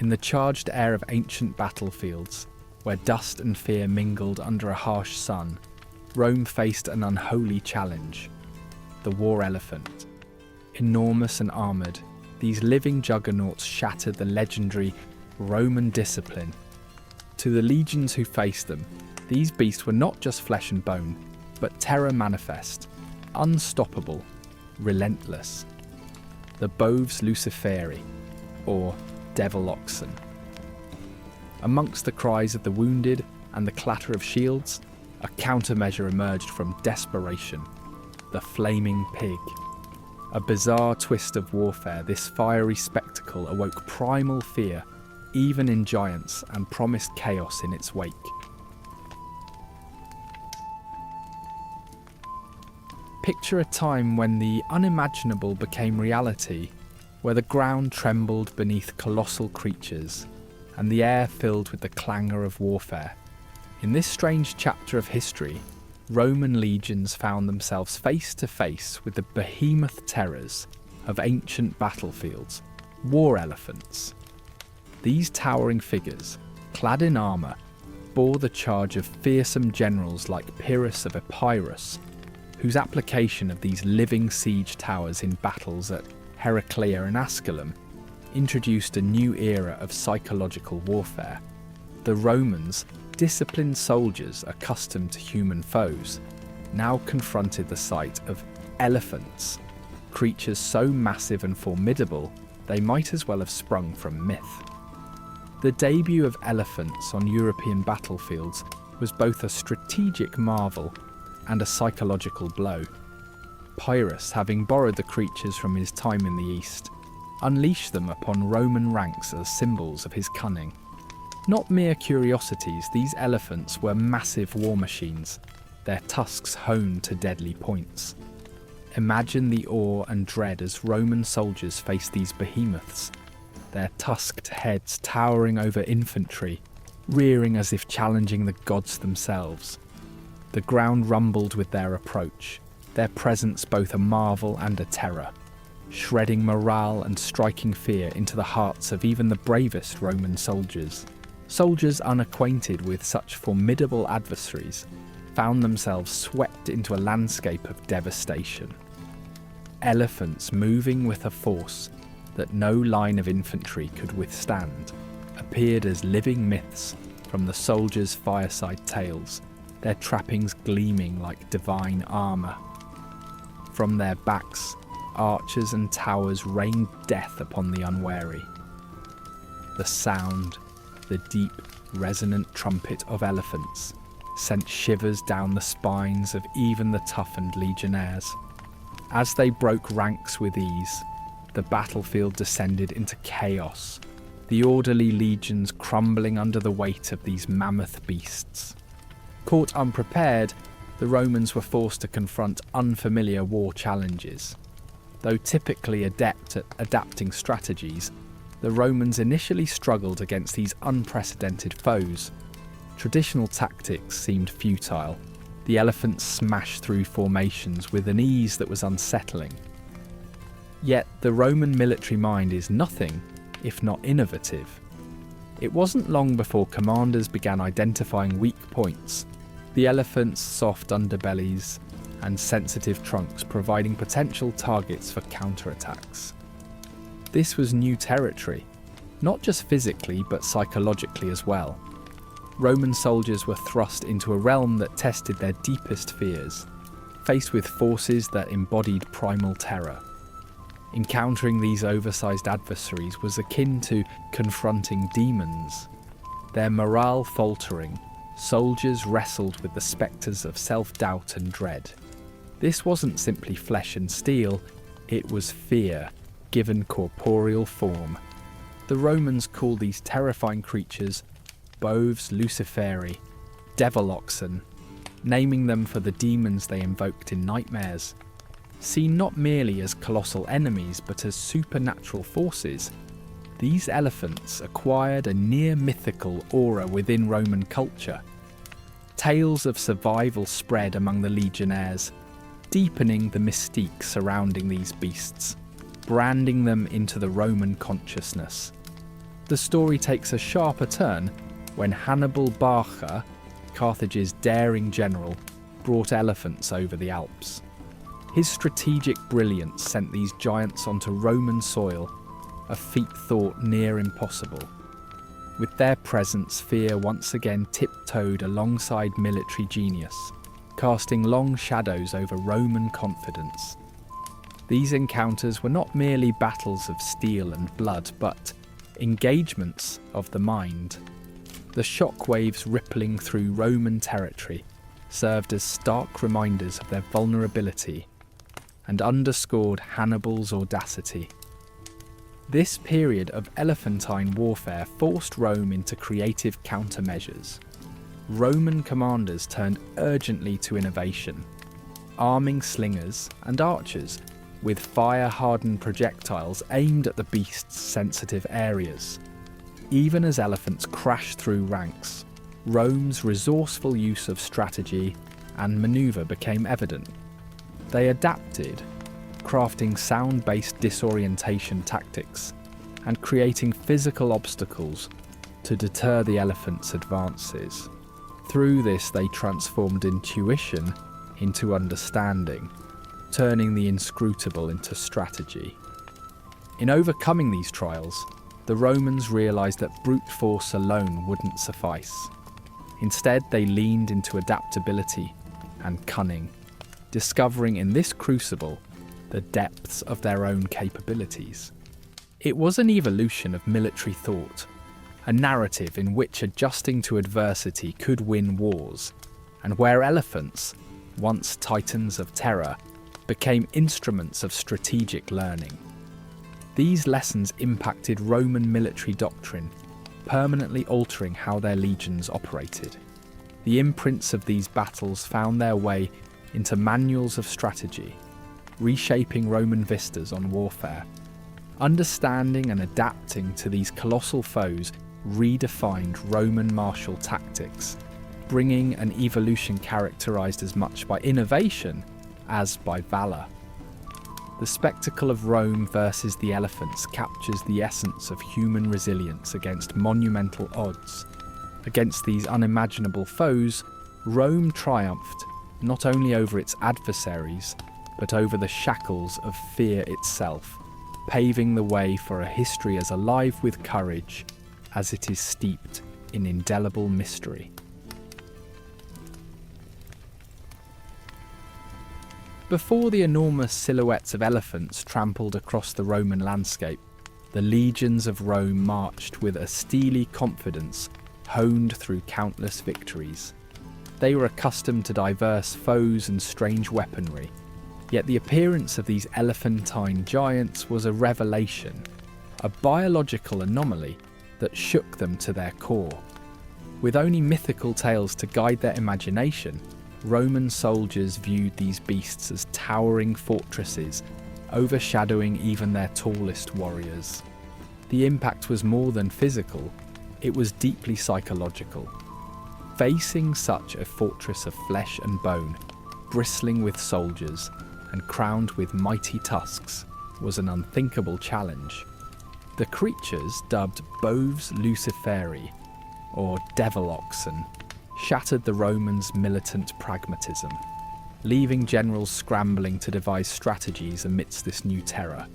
In the charged air of ancient battlefields, where dust and fear mingled under a harsh sun, Rome faced an unholy challenge: the war elephant. Enormous and armoured, these living juggernauts shattered the legendary Roman discipline. To the legions who faced them, these beasts were not just flesh and bone, but terror manifest, unstoppable, relentless. The Boves Luciferi, or devil oxen. Amongst the cries of the wounded and the clatter of shields, a countermeasure emerged from desperation: the flaming pig. A bizarre twist of warfare, this fiery spectacle awoke primal fear, even in giants, and promised chaos in its wake. Picture a time when the unimaginable became reality, where the ground trembled beneath colossal creatures, and the air filled with the clangour of warfare. In this strange chapter of history, Roman legions found themselves face to face with the behemoth terrors of ancient battlefields, war elephants. These towering figures, clad in armour, bore the charge of fearsome generals like Pyrrhus of Epirus, whose application of these living siege towers in battles at Heraclea and Asculum introduced a new era of psychological warfare. The Romans, disciplined soldiers accustomed to human foes, now confronted the sight of elephants, creatures so massive and formidable they might as well have sprung from myth. The debut of elephants on European battlefields was both a strategic marvel and a psychological blow. Pyrrhus, having borrowed the creatures from his time in the East, unleashed them upon Roman ranks as symbols of his cunning. Not mere curiosities, these elephants were massive war machines, their tusks honed to deadly points. Imagine the awe and dread as Roman soldiers faced these behemoths, their tusked heads towering over infantry, rearing as if challenging the gods themselves. The ground rumbled with their approach, their presence both a marvel and a terror, shredding morale and striking fear into the hearts of even the bravest Roman soldiers. Soldiers unacquainted with such formidable adversaries found themselves swept into a landscape of devastation. Elephants moving with a force that no line of infantry could withstand appeared as living myths from the soldiers' fireside tales, their trappings gleaming like divine armour. From their backs, archers and towers rained death upon the unwary. The sound, the deep, resonant trumpet of elephants, sent shivers down the spines of even the toughened legionnaires. As they broke ranks with ease, the battlefield descended into chaos, the orderly legions crumbling under the weight of these mammoth beasts. Caught unprepared, the Romans were forced to confront unfamiliar war challenges. Though typically adept at adapting strategies, the Romans initially struggled against these unprecedented foes. Traditional tactics seemed futile. The elephants smashed through formations with an ease that was unsettling. Yet the Roman military mind is nothing if not innovative. It wasn't long before commanders began identifying weak points, the elephants' soft underbellies and sensitive trunks providing potential targets for counterattacks. This was new territory, not just physically but psychologically as well. Roman soldiers were thrust into a realm that tested their deepest fears, faced with forces that embodied primal terror. Encountering these oversized adversaries was akin to confronting demons. Their morale faltering, soldiers wrestled with the spectres of self-doubt and dread. This wasn't simply flesh and steel, it was fear, given corporeal form. The Romans called these terrifying creatures Boves Luciferi, devil oxen, naming them for the demons they invoked in nightmares. Seen not merely as colossal enemies but as supernatural forces, these elephants acquired a near-mythical aura within Roman culture. Tales of survival spread among the legionnaires, deepening the mystique surrounding these beasts, branding them into the Roman consciousness. The story takes a sharper turn when Hannibal Barca, Carthage's daring general, brought elephants over the Alps. His strategic brilliance sent these giants onto Roman soil, a feat thought near impossible. With their presence, fear once again tiptoed alongside military genius, casting long shadows over Roman confidence. These encounters were not merely battles of steel and blood, but engagements of the mind. The shockwaves rippling through Roman territory served as stark reminders of their vulnerability and underscored Hannibal's audacity. This period of elephantine warfare forced Rome into creative countermeasures. Roman commanders turned urgently to innovation, arming slingers and archers with fire-hardened projectiles aimed at the beast's sensitive areas. Even as elephants crashed through ranks, Rome's resourceful use of strategy and manoeuvre became evident. They adapted, crafting sound-based disorientation tactics and creating physical obstacles to deter the elephant's advances. Through this, they transformed intuition into understanding, turning the inscrutable into strategy. In overcoming these trials, the Romans realised that brute force alone wouldn't suffice. Instead, they leaned into adaptability and cunning, discovering in this crucible the depths of their own capabilities. It was an evolution of military thought, a narrative in which adjusting to adversity could win wars, and where elephants, once titans of terror, became instruments of strategic learning. These lessons impacted Roman military doctrine, permanently altering how their legions operated. The imprints of these battles found their way into manuals of strategy, reshaping Roman vistas on warfare. Understanding and adapting to these colossal foes redefined Roman martial tactics, bringing an evolution characterized as much by innovation as by valor. The spectacle of Rome versus the elephants captures the essence of human resilience against monumental odds. Against these unimaginable foes, Rome triumphed not only over its adversaries, but over the shackles of fear itself, paving the way for a history as alive with courage as it is steeped in indelible mystery. Before the enormous silhouettes of elephants trampled across the Roman landscape, the legions of Rome marched with a steely confidence honed through countless victories. They were accustomed to diverse foes and strange weaponry, yet the appearance of these elephantine giants was a revelation, a biological anomaly that shook them to their core. With only mythical tales to guide their imagination, Roman soldiers viewed these beasts as towering fortresses, overshadowing even their tallest warriors. The impact was more than physical, it was deeply psychological. Facing such a fortress of flesh and bone, bristling with soldiers and crowned with mighty tusks, was an unthinkable challenge. The creatures, dubbed boves luciferi, or devil oxen, shattered the Romans' militant pragmatism, leaving generals scrambling to devise strategies amidst this new terror.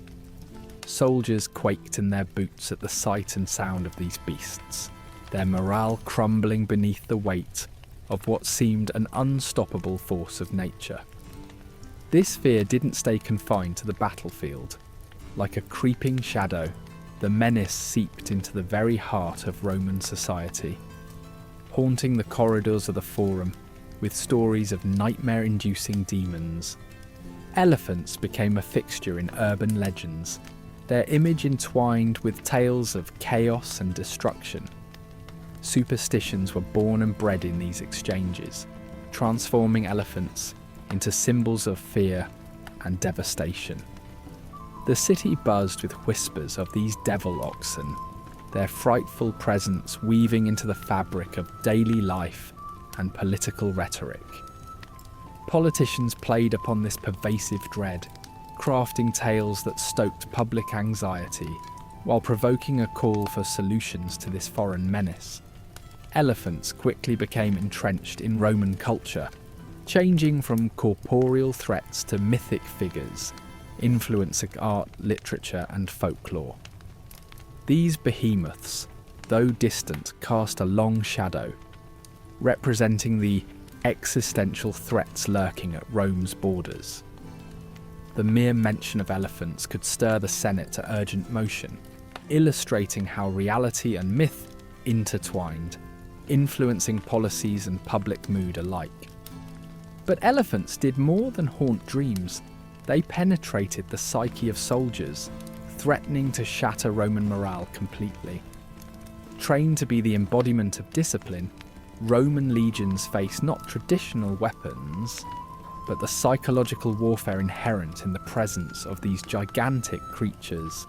Soldiers quaked in their boots at the sight and sound of these beasts, their morale crumbling beneath the weight of what seemed an unstoppable force of nature. This fear didn't stay confined to the battlefield. Like a creeping shadow, the menace seeped into the very heart of Roman society, haunting the corridors of the Forum with stories of nightmare-inducing demons. Elephants became a fixture in urban legends, their image entwined with tales of chaos and destruction. Superstitions were born and bred in these exchanges, transforming elephants into symbols of fear and devastation. The city buzzed with whispers of these devil oxen, their frightful presence weaving into the fabric of daily life and political rhetoric. Politicians played upon this pervasive dread, crafting tales that stoked public anxiety While provoking a call for solutions to this foreign menace, elephants quickly became entrenched in Roman culture, changing from corporeal threats to mythic figures, influencing art, literature, and folklore. These behemoths, though distant, cast a long shadow, representing the existential threats lurking at Rome's borders. The mere mention of elephants could stir the Senate to urgent motion, illustrating how reality and myth intertwined, influencing policies and public mood alike. But elephants did more than haunt dreams. They penetrated the psyche of soldiers, threatening to shatter Roman morale completely. Trained to be the embodiment of discipline, Roman legions faced not traditional weapons, but the psychological warfare inherent in the presence of these gigantic creatures.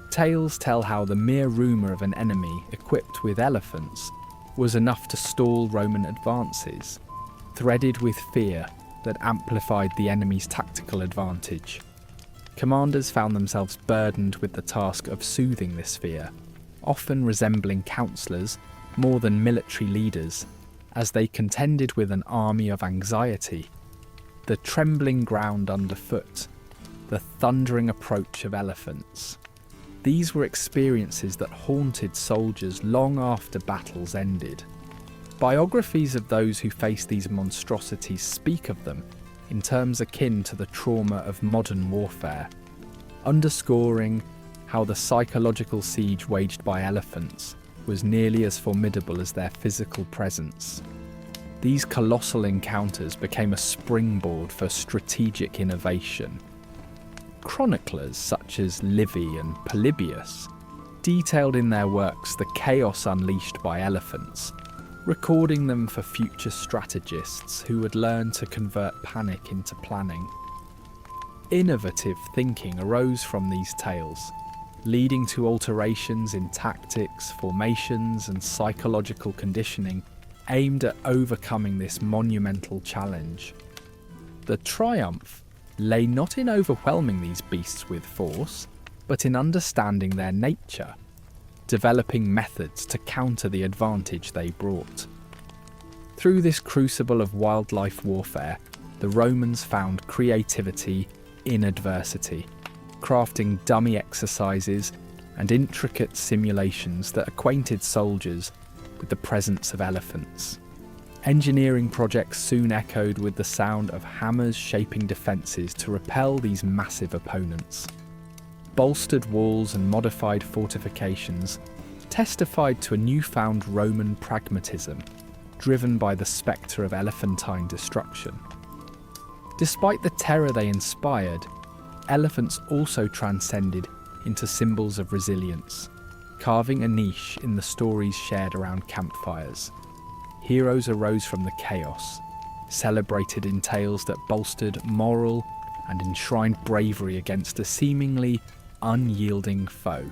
Tales tell how the mere rumour of an enemy equipped with elephants was enough to stall Roman advances, threaded with fear that amplified the enemy's tactical advantage. Commanders found themselves burdened with the task of soothing this fear, often resembling counsellors more than military leaders, as they contended with an army of anxiety. The trembling ground underfoot, the thundering approach of elephants. These were experiences that haunted soldiers long after battles ended. Biographies of those who faced these monstrosities speak of them in terms akin to the trauma of modern warfare, underscoring how the psychological siege waged by elephants was nearly as formidable as their physical presence. These colossal encounters became a springboard for strategic innovation. Chroniclers such as Livy and Polybius detailed in their works the chaos unleashed by elephants, recording them for future strategists who would learn to convert panic into planning. Innovative thinking arose from these tales, leading to alterations in tactics, formations, and psychological conditioning aimed at overcoming this monumental challenge. The triumph lay not in overwhelming these beasts with force, but in understanding their nature, developing methods to counter the advantage they brought. Through this crucible of wildlife warfare, the Romans found creativity in adversity, crafting dummy exercises and intricate simulations that acquainted soldiers with the presence of elephants. Engineering projects soon echoed with the sound of hammers shaping defences to repel these massive opponents. Bolstered walls and modified fortifications testified to a newfound Roman pragmatism, driven by the spectre of elephantine destruction. Despite the terror they inspired, elephants also transcended into symbols of resilience, carving a niche in the stories shared around campfires. Heroes arose from the chaos, celebrated in tales that bolstered moral and enshrined bravery against a seemingly unyielding foe.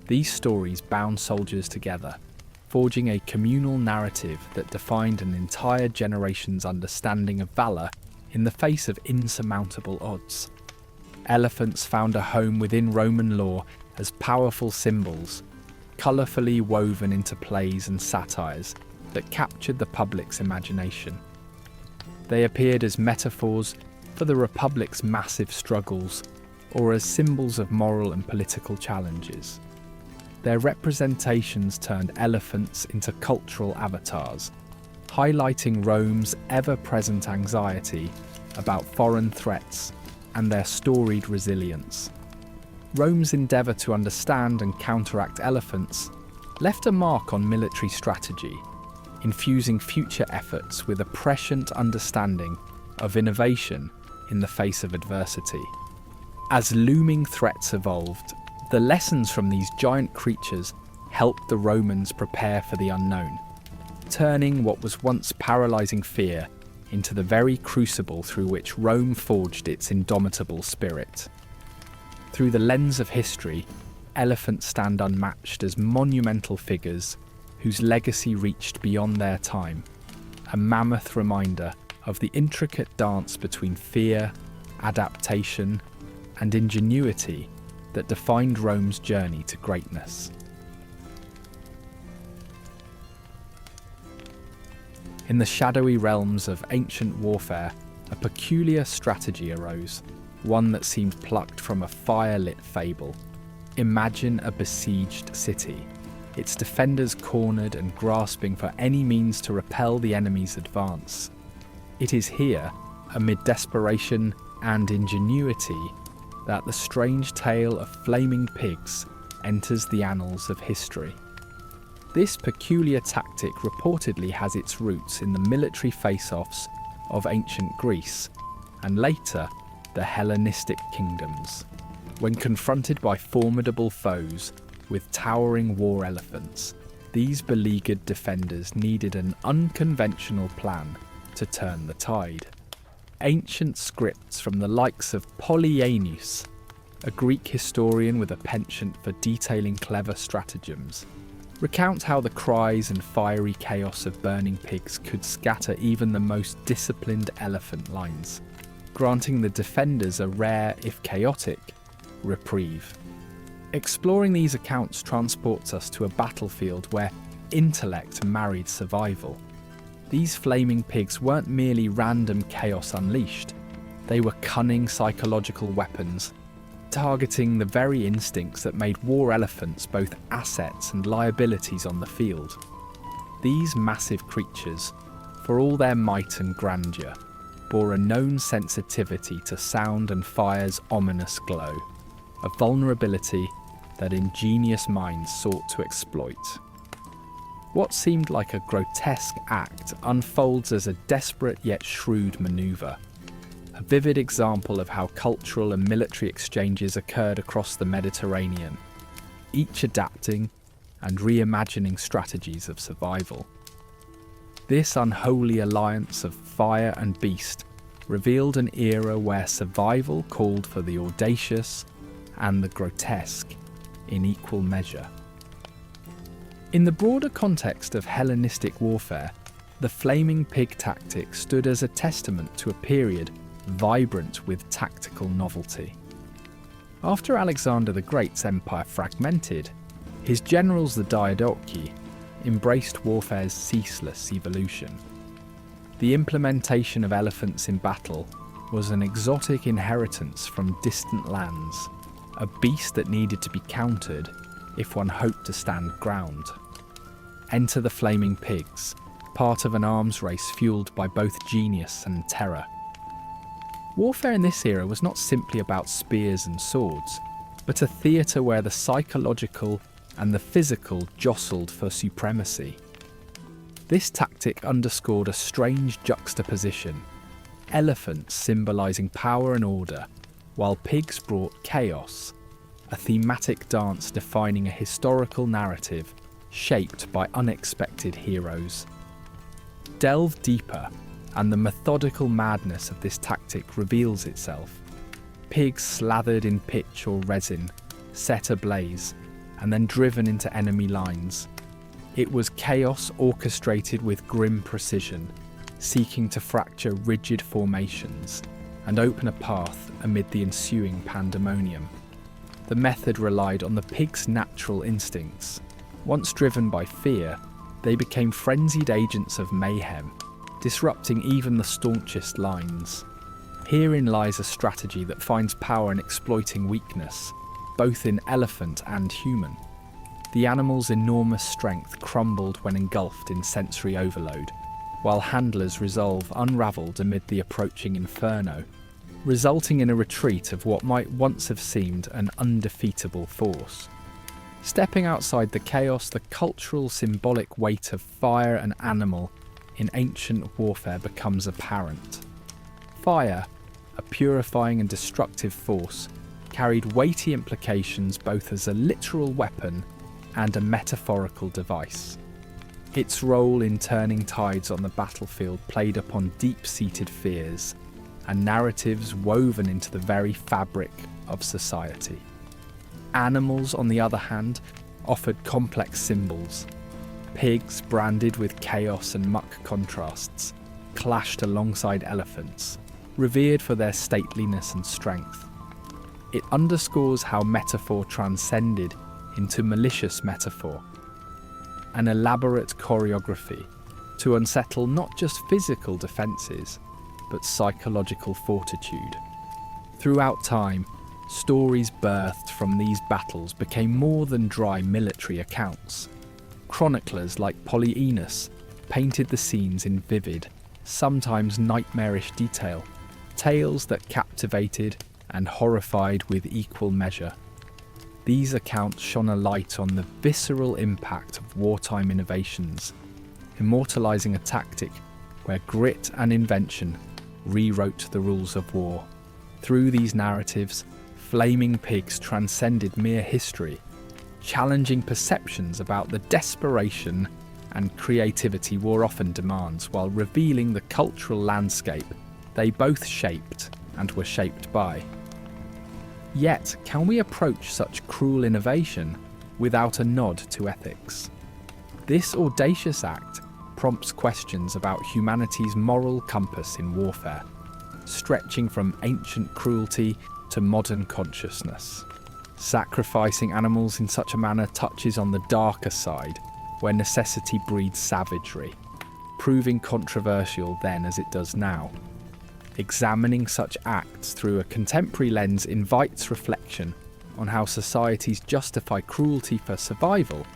These stories bound soldiers together, forging a communal narrative that defined an entire generation's understanding of valour in the face of insurmountable odds. Elephants found a home within Roman lore as powerful symbols, colourfully woven into plays and satires that captured the public's imagination. They appeared as metaphors for the Republic's massive struggles, or as symbols of moral and political challenges. Their representations turned elephants into cultural avatars, highlighting Rome's ever-present anxiety about foreign threats and their storied resilience. Rome's endeavour to understand and counteract elephants left a mark on military strategy, infusing future efforts with a prescient understanding of innovation in the face of adversity. As looming threats evolved, the lessons from these giant creatures helped the Romans prepare for the unknown, turning what was once paralysing fear into the very crucible through which Rome forged its indomitable spirit. Through the lens of history, elephants stand unmatched as monumental figures whose legacy reached beyond their time, a mammoth reminder of the intricate dance between fear, adaptation, and ingenuity that defined Rome's journey to greatness. In the shadowy realms of ancient warfare, a peculiar strategy arose, one that seemed plucked from a fire-lit fable. Imagine a besieged city, its defenders cornered and grasping for any means to repel the enemy's advance. It is here, amid desperation and ingenuity, that the strange tale of flaming pigs enters the annals of history. This peculiar tactic reportedly has its roots in the military face-offs of ancient Greece and later the Hellenistic kingdoms. When confronted by formidable foes with towering war elephants, these beleaguered defenders needed an unconventional plan to turn the tide. Ancient scripts from the likes of Polyaenus, a Greek historian with a penchant for detailing clever stratagems, recount how the cries and fiery chaos of burning pigs could scatter even the most disciplined elephant lines, granting the defenders a rare, if chaotic, reprieve. Exploring these accounts transports us to a battlefield where intellect married survival. These flaming pigs weren't merely random chaos unleashed, they were cunning psychological weapons, targeting the very instincts that made war elephants both assets and liabilities on the field. These massive creatures, for all their might and grandeur, bore a known sensitivity to sound and fire's ominous glow, a vulnerability that ingenious minds sought to exploit. What seemed like a grotesque act unfolds as a desperate yet shrewd maneuver, a vivid example of how cultural and military exchanges occurred across the Mediterranean, each adapting and reimagining strategies of survival. This unholy alliance of fire and beast revealed an era where survival called for the audacious and the grotesque in equal measure. In the broader context of Hellenistic warfare, the flaming pig tactic stood as a testament to a period vibrant with tactical novelty. After Alexander the Great's empire fragmented, his generals the Diadochi embraced warfare's ceaseless evolution. The implementation of elephants in battle was an exotic inheritance from distant lands, a beast that needed to be countered if one hoped to stand ground. Enter the flaming pigs, part of an arms race fueled by both genius and terror. Warfare in this era was not simply about spears and swords, but a theatre where the psychological and the physical jostled for supremacy. This tactic underscored a strange juxtaposition, elephants symbolising power and order, while pigs brought chaos, a thematic dance defining a historical narrative shaped by unexpected heroes. Delve deeper, and the methodical madness of this tactic reveals itself. Pigs slathered in pitch or resin, set ablaze, and then driven into enemy lines. It was chaos orchestrated with grim precision, seeking to fracture rigid formations and open a path amid the ensuing pandemonium. The method relied on the pig's natural instincts. Once driven by fear, they became frenzied agents of mayhem, disrupting even the staunchest lines. Herein lies a strategy that finds power in exploiting weakness, both in elephant and human. The animal's enormous strength crumbled when engulfed in sensory overload, while handlers' resolve unravelled amid the approaching inferno, resulting in a retreat of what might once have seemed an undefeatable force. Stepping outside the chaos, the cultural symbolic weight of fire and animal in ancient warfare becomes apparent. Fire, a purifying and destructive force, carried weighty implications both as a literal weapon and a metaphorical device. Its role in turning tides on the battlefield played upon deep-seated fears and narratives woven into the very fabric of society. Animals, on the other hand, offered complex symbols. Pigs, branded with chaos and muck contrasts, clashed alongside elephants, revered for their stateliness and strength. It underscores how metaphor transcended into malicious metaphor, an elaborate choreography to unsettle not just physical defences, but psychological fortitude. Throughout time, stories birthed from these battles became more than dry military accounts. Chroniclers like Polyaenus painted the scenes in vivid, sometimes nightmarish detail, tales that captivated and horrified with equal measure. These accounts shone a light on the visceral impact of wartime innovations, immortalising a tactic where grit and invention rewrote the rules of war. Through these narratives, Flaming Pigs transcended mere history, challenging perceptions about the desperation and creativity war often demands, while revealing the cultural landscape they both shaped and were shaped by. Yet, can we approach such cruel innovation without a nod to ethics? This audacious act prompts questions about humanity's moral compass in warfare, stretching from ancient cruelty to modern consciousness. Sacrificing animals in such a manner touches on the darker side, where necessity breeds savagery, proving controversial then as it does now. Examining such acts through a contemporary lens invites reflection on how societies justify cruelty for survival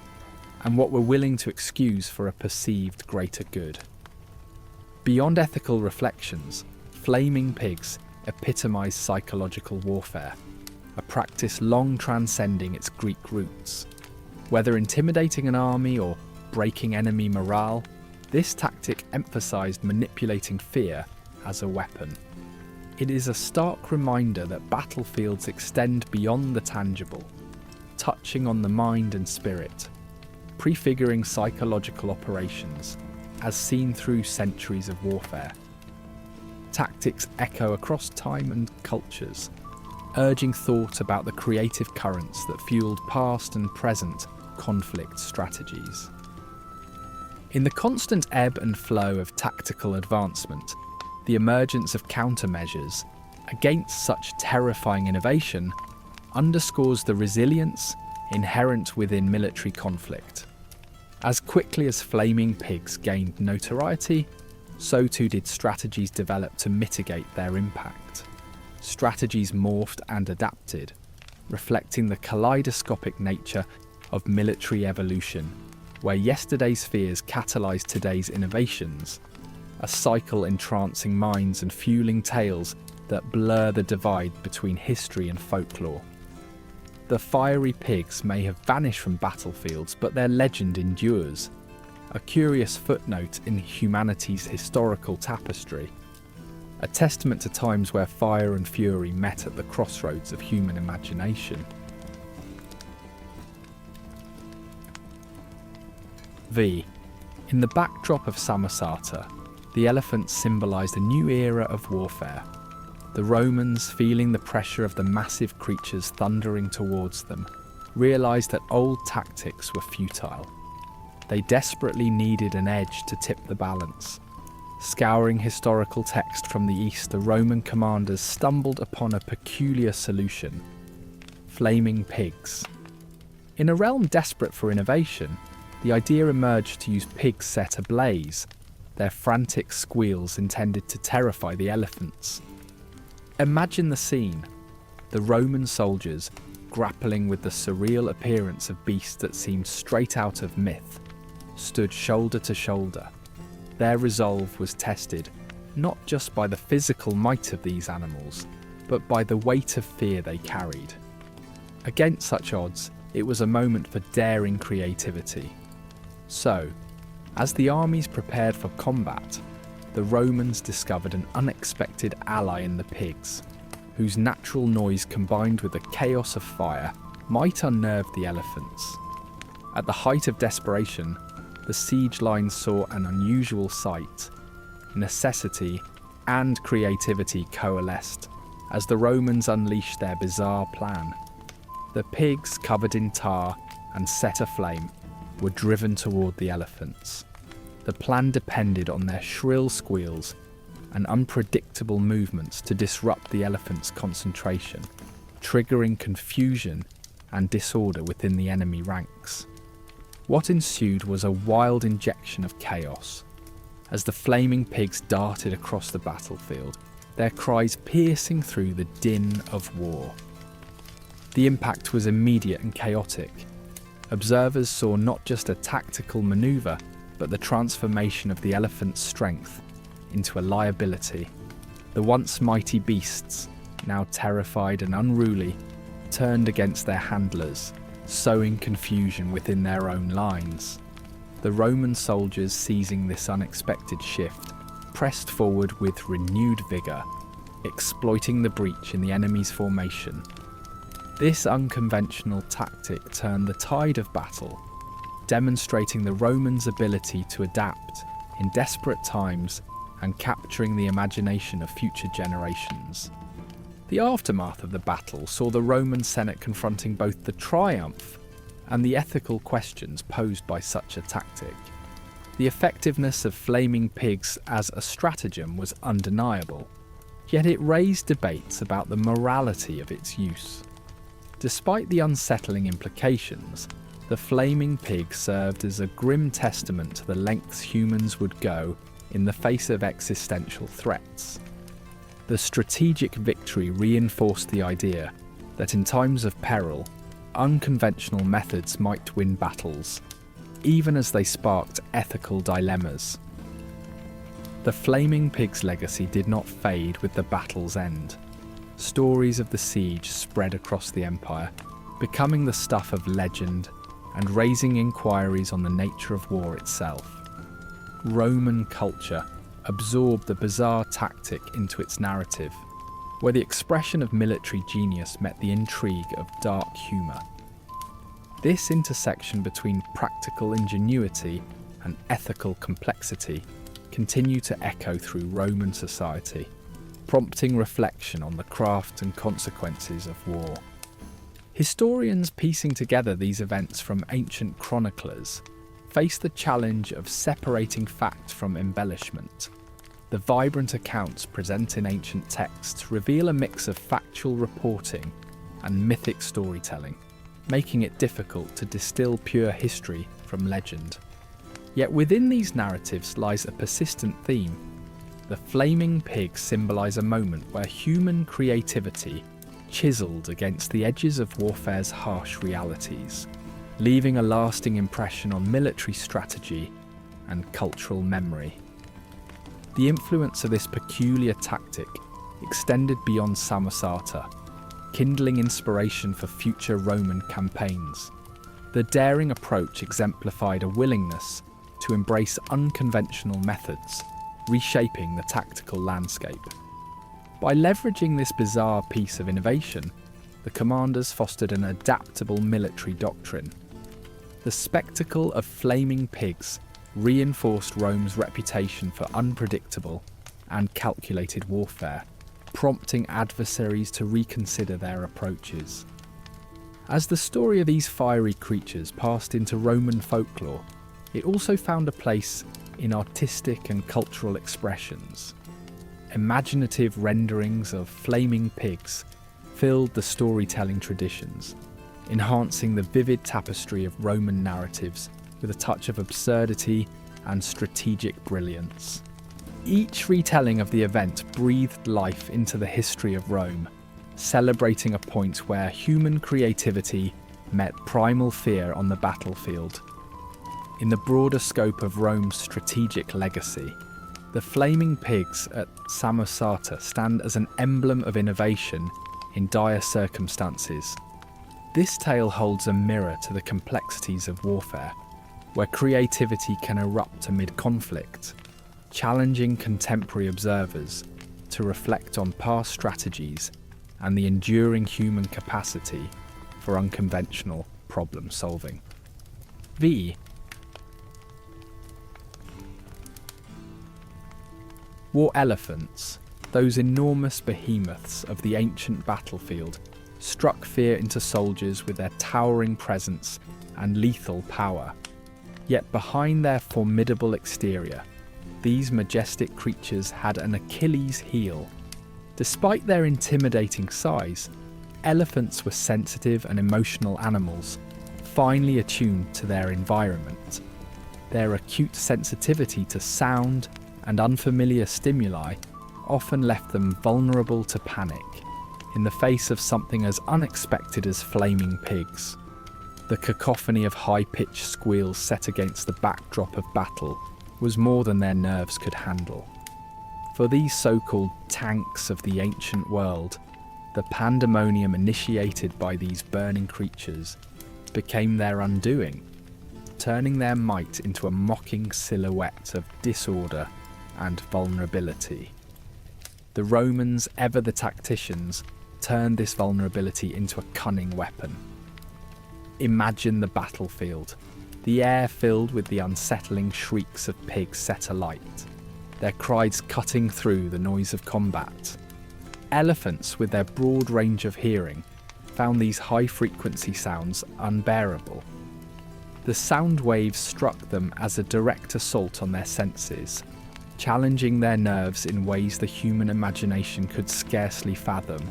and what we're willing to excuse for a perceived greater good. Beyond ethical reflections, Flaming Pigs epitomise psychological warfare, a practice long transcending its Greek roots. Whether intimidating an army or breaking enemy morale, this tactic emphasised manipulating fear as a weapon. It is a stark reminder that battlefields extend beyond the tangible, touching on the mind and spirit, prefiguring psychological operations as seen through centuries of warfare. Tactics echo across time and cultures, urging thought about the creative currents that fueled past and present conflict strategies. In the constant ebb and flow of tactical advancement, the emergence of countermeasures against such terrifying innovation underscores the resilience inherent within military conflict. As quickly as Flaming Pigs gained notoriety, so too did strategies develop to mitigate their impact. Strategies morphed and adapted, reflecting the kaleidoscopic nature of military evolution, where yesterday's fears catalysed today's innovations, a cycle entrancing minds and fueling tales that blur the divide between history and folklore. The fiery pigs may have vanished from battlefields, but their legend endures, a curious footnote in humanity's historical tapestry, a testament to times where fire and fury met at the crossroads of human imagination. In the backdrop of Samosata, the elephants symbolised a new era of warfare. The Romans, feeling the pressure of the massive creatures thundering towards them, realised that old tactics were futile. They desperately needed an edge to tip the balance. Scouring historical text from the east, the Roman commanders stumbled upon a peculiar solution: Flaming Pigs. In a realm desperate for innovation, the idea emerged to use pigs set ablaze, their frantic squeals intended to terrify the elephants. Imagine the scene: the Roman soldiers grappling with the surreal appearance of beasts that seemed straight out of myth, stood shoulder to shoulder. Their resolve was tested not just by the physical might of these animals, but by the weight of fear they carried. Against such odds, it was a moment for daring creativity. So, as the armies prepared for combat, the Romans discovered an unexpected ally in the pigs, whose natural noise combined with the chaos of fire might unnerve the elephants. At the height of desperation, the siege lines saw an unusual sight. Necessity and creativity coalesced as the Romans unleashed their bizarre plan. The pigs, covered in tar and set aflame, were driven toward the elephants. The plan depended on their shrill squeals and unpredictable movements to disrupt the elephants' concentration, triggering confusion and disorder within the enemy ranks. What ensued was a wild injection of chaos. As the flaming pigs darted across the battlefield, their cries piercing through the din of war. The impact was immediate and chaotic. Observers saw not just a tactical maneuver, but the transformation of the elephant's strength into a liability. The once mighty beasts, now terrified and unruly, turned against their handlers, sowing confusion within their own lines. The Roman soldiers, seizing this unexpected shift, pressed forward with renewed vigour, exploiting the breach in the enemy's formation. This unconventional tactic turned the tide of battle, demonstrating the Romans' ability to adapt in desperate times and capturing the imagination of future generations. The aftermath of the battle saw the Roman Senate confronting both the triumph and the ethical questions posed by such a tactic. The effectiveness of flaming pigs as a stratagem was undeniable, yet it raised debates about the morality of its use. Despite the unsettling implications, the flaming pig served as a grim testament to the lengths humans would go in the face of existential threats. The strategic victory reinforced the idea that in times of peril, unconventional methods might win battles, even as they sparked ethical dilemmas. The flaming pig's legacy did not fade with the battle's end. Stories of the siege spread across the empire, becoming the stuff of legend and raising inquiries on the nature of war itself. Roman culture absorbed the bizarre tactic into its narrative, where the expression of military genius met the intrigue of dark humour. This intersection between practical ingenuity and ethical complexity continued to echo through Roman society, prompting reflection on the craft and consequences of war. Historians piecing together these events from ancient chroniclers face the challenge of separating fact from embellishment. The vibrant accounts present in ancient texts reveal a mix of factual reporting and mythic storytelling, making it difficult to distill pure history from legend. Yet within these narratives lies a persistent theme. The flaming pigs symbolise a moment where human creativity chiselled against the edges of warfare's harsh realities, leaving a lasting impression on military strategy and cultural memory. The influence of this peculiar tactic extended beyond Samosata, kindling inspiration for future Roman campaigns. The daring approach exemplified a willingness to embrace unconventional methods, reshaping the tactical landscape. By leveraging this bizarre piece of innovation, the commanders fostered an adaptable military doctrine. The spectacle of flaming pigs reinforced Rome's reputation for unpredictable and calculated warfare, prompting adversaries to reconsider their approaches. As the story of these fiery creatures passed into Roman folklore, it also found a place in artistic and cultural expressions. Imaginative renderings of flaming pigs filled the storytelling traditions, enhancing the vivid tapestry of Roman narratives with a touch of absurdity and strategic brilliance. Each retelling of the event breathed life into the history of Rome, celebrating a point where human creativity met primal fear on the battlefield. In the broader scope of Rome's strategic legacy, the flaming pigs at Samosata stand as an emblem of innovation in dire circumstances. This tale holds a mirror to the complexities of warfare, where creativity can erupt amid conflict, challenging contemporary observers to reflect on past strategies and the enduring human capacity for unconventional problem solving. War elephants, those enormous behemoths of the ancient battlefield, struck fear into soldiers with their towering presence and lethal power. Yet behind their formidable exterior, these majestic creatures had an Achilles heel. Despite their intimidating size, elephants were sensitive and emotional animals, finely attuned to their environment. Their acute sensitivity to sound and unfamiliar stimuli often left them vulnerable to panic in the face of something as unexpected as flaming pigs. The cacophony of high-pitched squeals set against the backdrop of battle was more than their nerves could handle. For these so-called tanks of the ancient world, the pandemonium initiated by these burning creatures became their undoing, turning their might into a mocking silhouette of disorder and vulnerability. The Romans, ever the tacticians, turned this vulnerability into a cunning weapon. Imagine the battlefield, the air filled with the unsettling shrieks of pigs set alight, their cries cutting through the noise of combat. Elephants, with their broad range of hearing, found these high-frequency sounds unbearable. The sound waves struck them as a direct assault on their senses, challenging their nerves in ways the human imagination could scarcely fathom.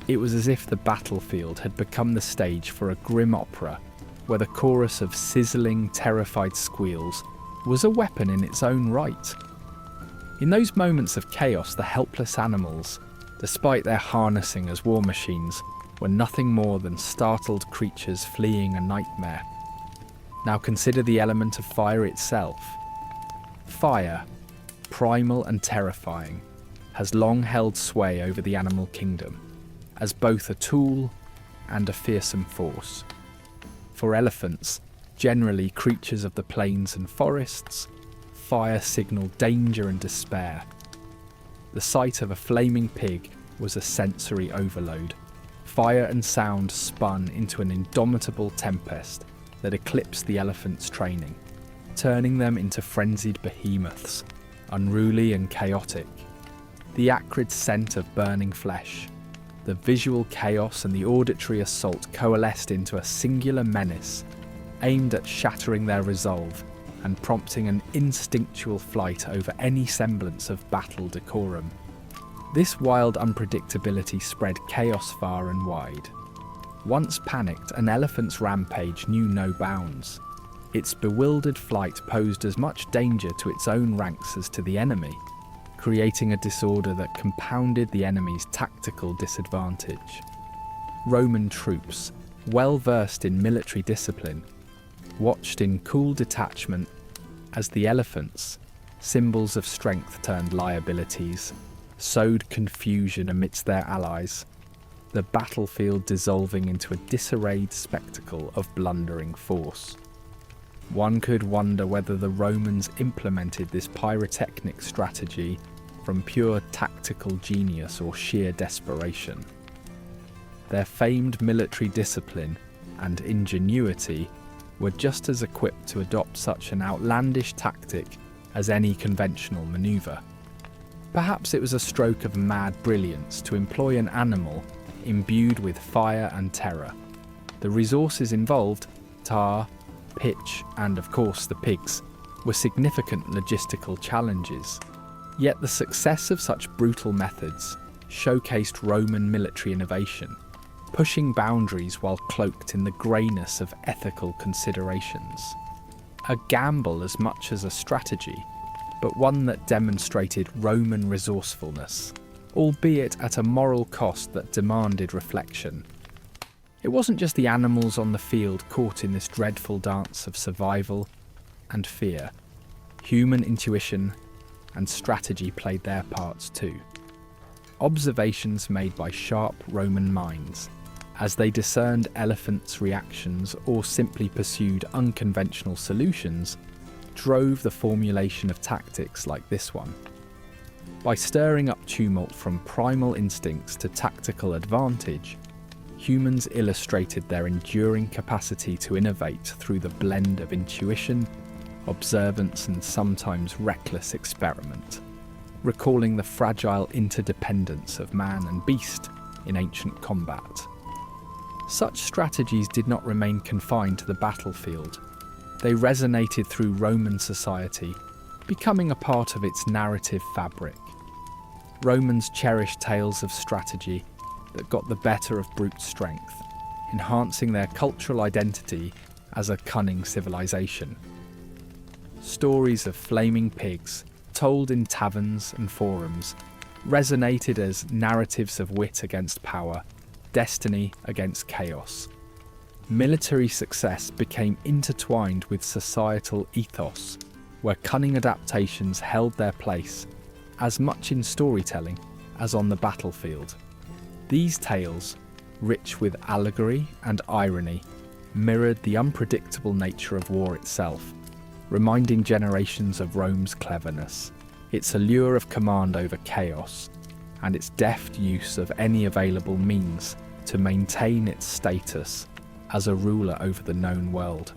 It was as if the battlefield had become the stage for a grim opera, where the chorus of sizzling, terrified squeals was a weapon in its own right. In those moments of chaos, the helpless animals, despite their harnessing as war machines, were nothing more than startled creatures fleeing a nightmare. Now consider the element of fire itself. Fire, primal and terrifying, has long held sway over the animal kingdom, as both a tool and a fearsome force. For elephants, generally creatures of the plains and forests, fire signalled danger and despair. The sight of a flaming pig was a sensory overload. Fire and sound spun into an indomitable tempest that eclipsed the elephants' training, turning them into frenzied behemoths, unruly and chaotic. The acrid scent of burning flesh, the visual chaos and the auditory assault coalesced into a singular menace, aimed at shattering their resolve and prompting an instinctual flight over any semblance of battle decorum. This wild unpredictability spread chaos far and wide. Once panicked, an elephant's rampage knew no bounds. Its bewildered flight posed as much danger to its own ranks as to the enemy, creating a disorder that compounded the enemy's tactical disadvantage. Roman troops, well versed in military discipline, watched in cool detachment as the elephants, symbols of strength turned liabilities, sowed confusion amidst their allies, the battlefield dissolving into a disarrayed spectacle of blundering force. One could wonder whether the Romans implemented this pyrotechnic strategy from pure tactical genius or sheer desperation. Their famed military discipline and ingenuity were just as equipped to adopt such an outlandish tactic as any conventional maneuver. Perhaps it was a stroke of mad brilliance to employ an animal imbued with fire and terror. The resources involved, tar, pitch, and of course the pigs, were significant logistical challenges. Yet the success of such brutal methods showcased Roman military innovation, pushing boundaries while cloaked in the greyness of ethical considerations. A gamble as much as a strategy, but one that demonstrated Roman resourcefulness, albeit at a moral cost that demanded reflection. It wasn't just the animals on the field caught in this dreadful dance of survival and fear. Human intuition and strategy played their parts too. Observations made by sharp Roman minds, as they discerned elephants' reactions or simply pursued unconventional solutions, drove the formulation of tactics like this one. By stirring up tumult from primal instincts to tactical advantage, humans illustrated their enduring capacity to innovate through the blend of intuition, observance, and sometimes reckless experiment, recalling the fragile interdependence of man and beast in ancient combat. Such strategies did not remain confined to the battlefield. They resonated through Roman society, becoming a part of its narrative fabric. Romans cherished tales of strategy, that got the better of brute strength, enhancing their cultural identity as a cunning civilization. Stories of flaming pigs, told in taverns and forums, resonated as narratives of wit against power, destiny against chaos. Military success became intertwined with societal ethos, where cunning adaptations held their place, as much in storytelling as on the battlefield. These tales, rich with allegory and irony, mirrored the unpredictable nature of war itself, reminding generations of Rome's cleverness, its allure of command over chaos, and its deft use of any available means to maintain its status as a ruler over the known world.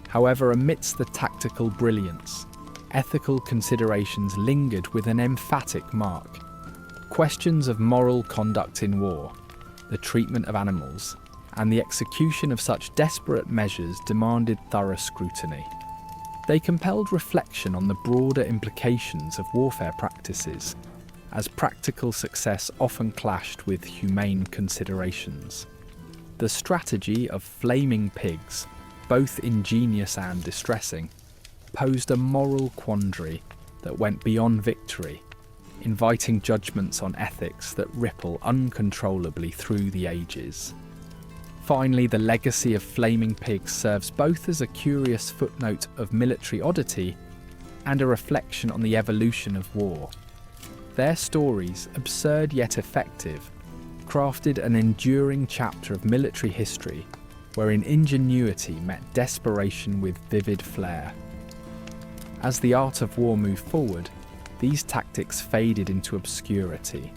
However, amidst the tactical brilliance, ethical considerations lingered with an emphatic mark. Questions of moral conduct in war, the treatment of animals, and the execution of such desperate measures demanded thorough scrutiny. They compelled reflection on the broader implications of warfare practices, as practical success often clashed with humane considerations. The strategy of flaming pigs, both ingenious and distressing, posed a moral quandary that went beyond victory, inviting judgments on ethics that ripple uncontrollably through the ages. Finally, the legacy of flaming pigs serves both as a curious footnote of military oddity and a reflection on the evolution of war. Their stories, absurd yet effective, crafted an enduring chapter of military history wherein ingenuity met desperation with vivid flair. As the art of war moved forward, these tactics faded into obscurity,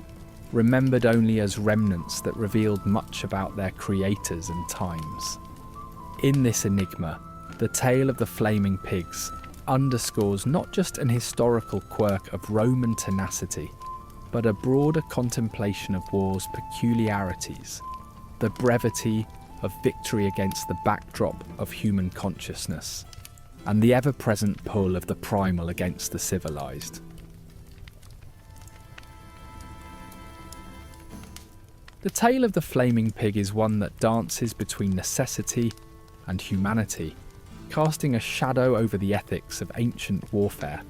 remembered only as remnants that revealed much about their creators and times. In this enigma, the tale of the flaming pigs underscores not just an historical quirk of Roman tenacity, but a broader contemplation of war's peculiarities, the brevity of victory against the backdrop of human consciousness, and the ever-present pull of the primal against the civilized. The tale of the flaming pig is one that dances between necessity and humanity, casting a shadow over the ethics of ancient warfare.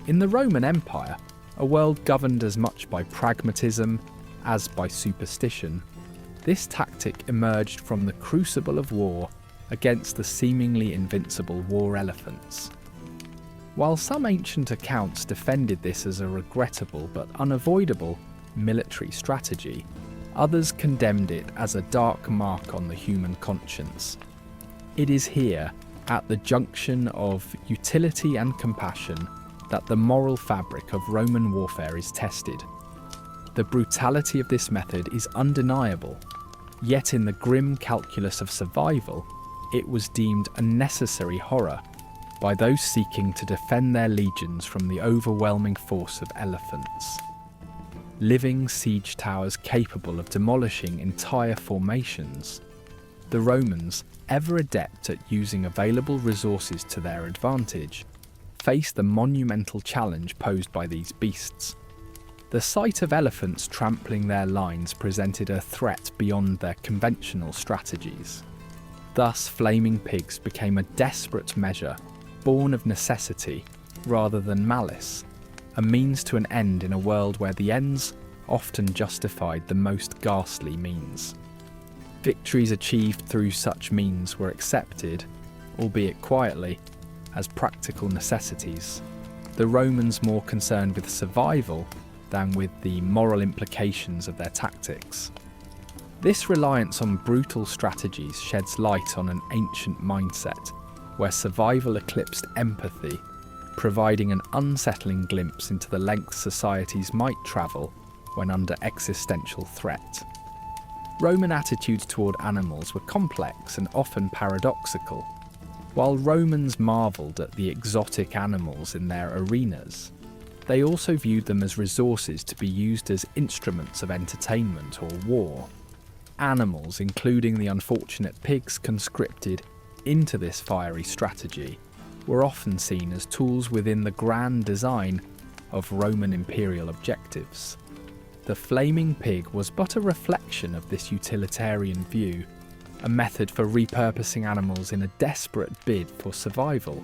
In the Roman Empire, a world governed as much by pragmatism as by superstition, this tactic emerged from the crucible of war against the seemingly invincible war elephants. While some ancient accounts defended this as a regrettable but unavoidable military strategy, others condemned it as a dark mark on the human conscience. It is here, at the junction of utility and compassion, that the moral fabric of Roman warfare is tested. The brutality of this method is undeniable, yet in the grim calculus of survival, it was deemed a necessary horror by those seeking to defend their legions from the overwhelming force of elephants. Living siege towers capable of demolishing entire formations, the Romans, ever adept at using available resources to their advantage, faced the monumental challenge posed by these beasts. The sight of elephants trampling their lines presented a threat beyond their conventional strategies. Thus, flaming pigs became a desperate measure, born of necessity rather than malice, a means to an end in a world where the ends often justified the most ghastly means. Victories achieved through such means were accepted, albeit quietly, as practical necessities, the Romans more concerned with survival than with the moral implications of their tactics. This reliance on brutal strategies sheds light on an ancient mindset, where survival eclipsed empathy, providing an unsettling glimpse into the lengths societies might travel when under existential threat. Roman attitudes toward animals were complex and often paradoxical. While Romans marvelled at the exotic animals in their arenas, they also viewed them as resources to be used as instruments of entertainment or war. Animals, including the unfortunate pigs conscripted into this fiery strategy, were often seen as tools within the grand design of Roman imperial objectives. The flaming pig was but a reflection of this utilitarian view, a method for repurposing animals in a desperate bid for survival.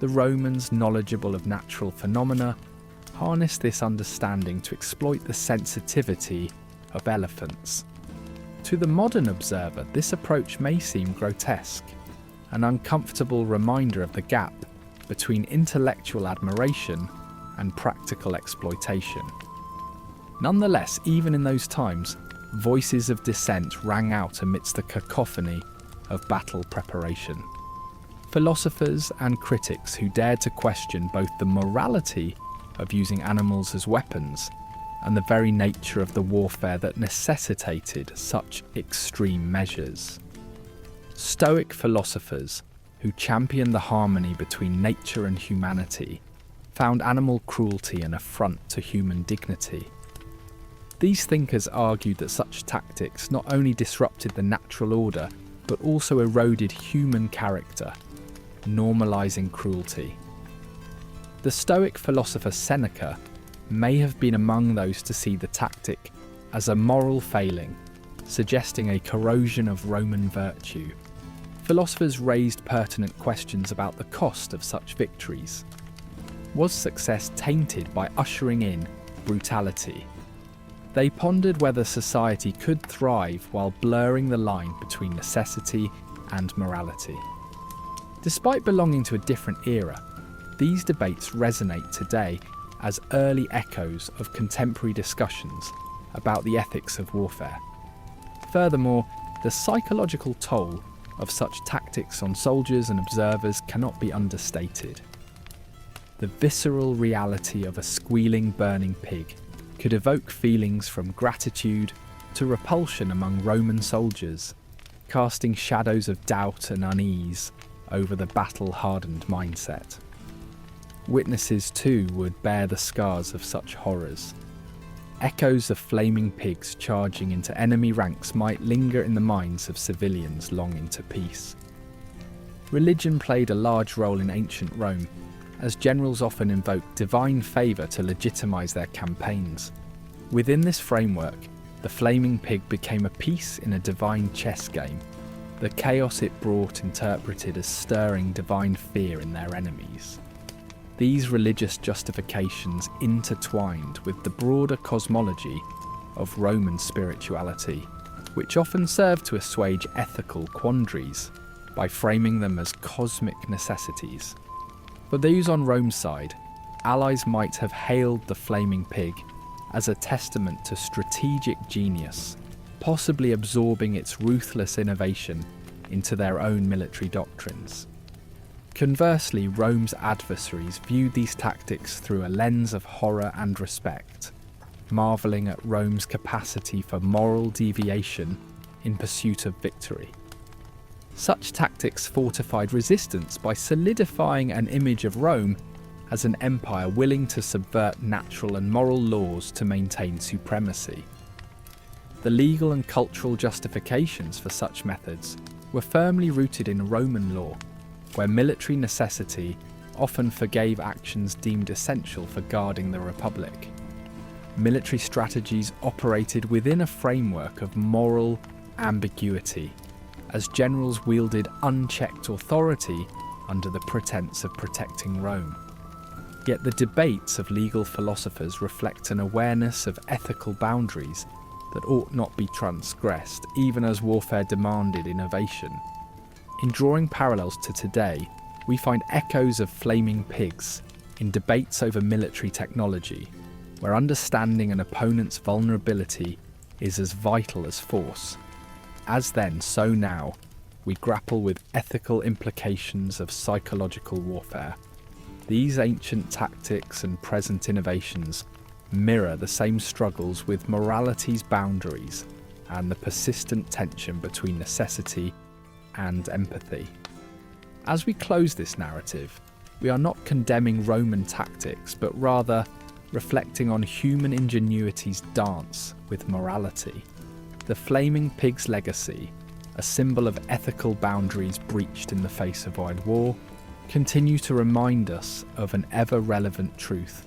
The Romans, knowledgeable of natural phenomena, harnessed this understanding to exploit the sensitivity of elephants. To the modern observer, this approach may seem grotesque, an uncomfortable reminder of the gap between intellectual admiration and practical exploitation. Nonetheless, even in those times, voices of dissent rang out amidst the cacophony of battle preparation. Philosophers and critics who dared to question both the morality of using animals as weapons and the very nature of the warfare that necessitated such extreme measures. Stoic philosophers who championed the harmony between nature and humanity found animal cruelty an affront to human dignity. These thinkers argued that such tactics not only disrupted the natural order, but also eroded human character, normalizing cruelty. The Stoic philosopher Seneca may have been among those to see the tactic as a moral failing, suggesting a corrosion of Roman virtue. Philosophers raised pertinent questions about the cost of such victories. Was success tainted by ushering in brutality? They pondered whether society could thrive while blurring the line between necessity and morality. Despite belonging to a different era, these debates resonate today as early echoes of contemporary discussions about the ethics of warfare. Furthermore, the psychological toll of such tactics on soldiers and observers cannot be understated. The visceral reality of a squealing, burning pig could evoke feelings from gratitude to repulsion among Roman soldiers, casting shadows of doubt and unease over the battle-hardened mindset. Witnesses too would bear the scars of such horrors. Echoes of flaming pigs charging into enemy ranks might linger in the minds of civilians longing to peace. Religion played a large role in ancient Rome, as generals often invoked divine favour to legitimise their campaigns. Within this framework, the flaming pig became a piece in a divine chess game, the chaos it brought interpreted as stirring divine fear in their enemies. These religious justifications intertwined with the broader cosmology of Roman spirituality, which often served to assuage ethical quandaries by framing them as cosmic necessities. For those on Rome's side, allies might have hailed the flaming pig as a testament to strategic genius, possibly absorbing its ruthless innovation into their own military doctrines. Conversely, Rome's adversaries viewed these tactics through a lens of horror and respect, marvelling at Rome's capacity for moral deviation in pursuit of victory. Such tactics fortified resistance by solidifying an image of Rome as an empire willing to subvert natural and moral laws to maintain supremacy. The legal and cultural justifications for such methods were firmly rooted in Roman law, where military necessity often forgave actions deemed essential for guarding the Republic. Military strategies operated within a framework of moral ambiguity, as generals wielded unchecked authority under the pretense of protecting Rome. Yet the debates of legal philosophers reflect an awareness of ethical boundaries that ought not be transgressed, even as warfare demanded innovation. In drawing parallels to today, we find echoes of flaming pigs in debates over military technology, where understanding an opponent's vulnerability is as vital as force. As then, so now, we grapple with ethical implications of psychological warfare. These ancient tactics and present innovations mirror the same struggles with morality's boundaries and the persistent tension between necessity and empathy. As we close this narrative, we are not condemning Roman tactics, but rather reflecting on human ingenuity's dance with morality. The flaming pig's legacy, a symbol of ethical boundaries breached in the face of wide war, continue to remind us of an ever-relevant truth.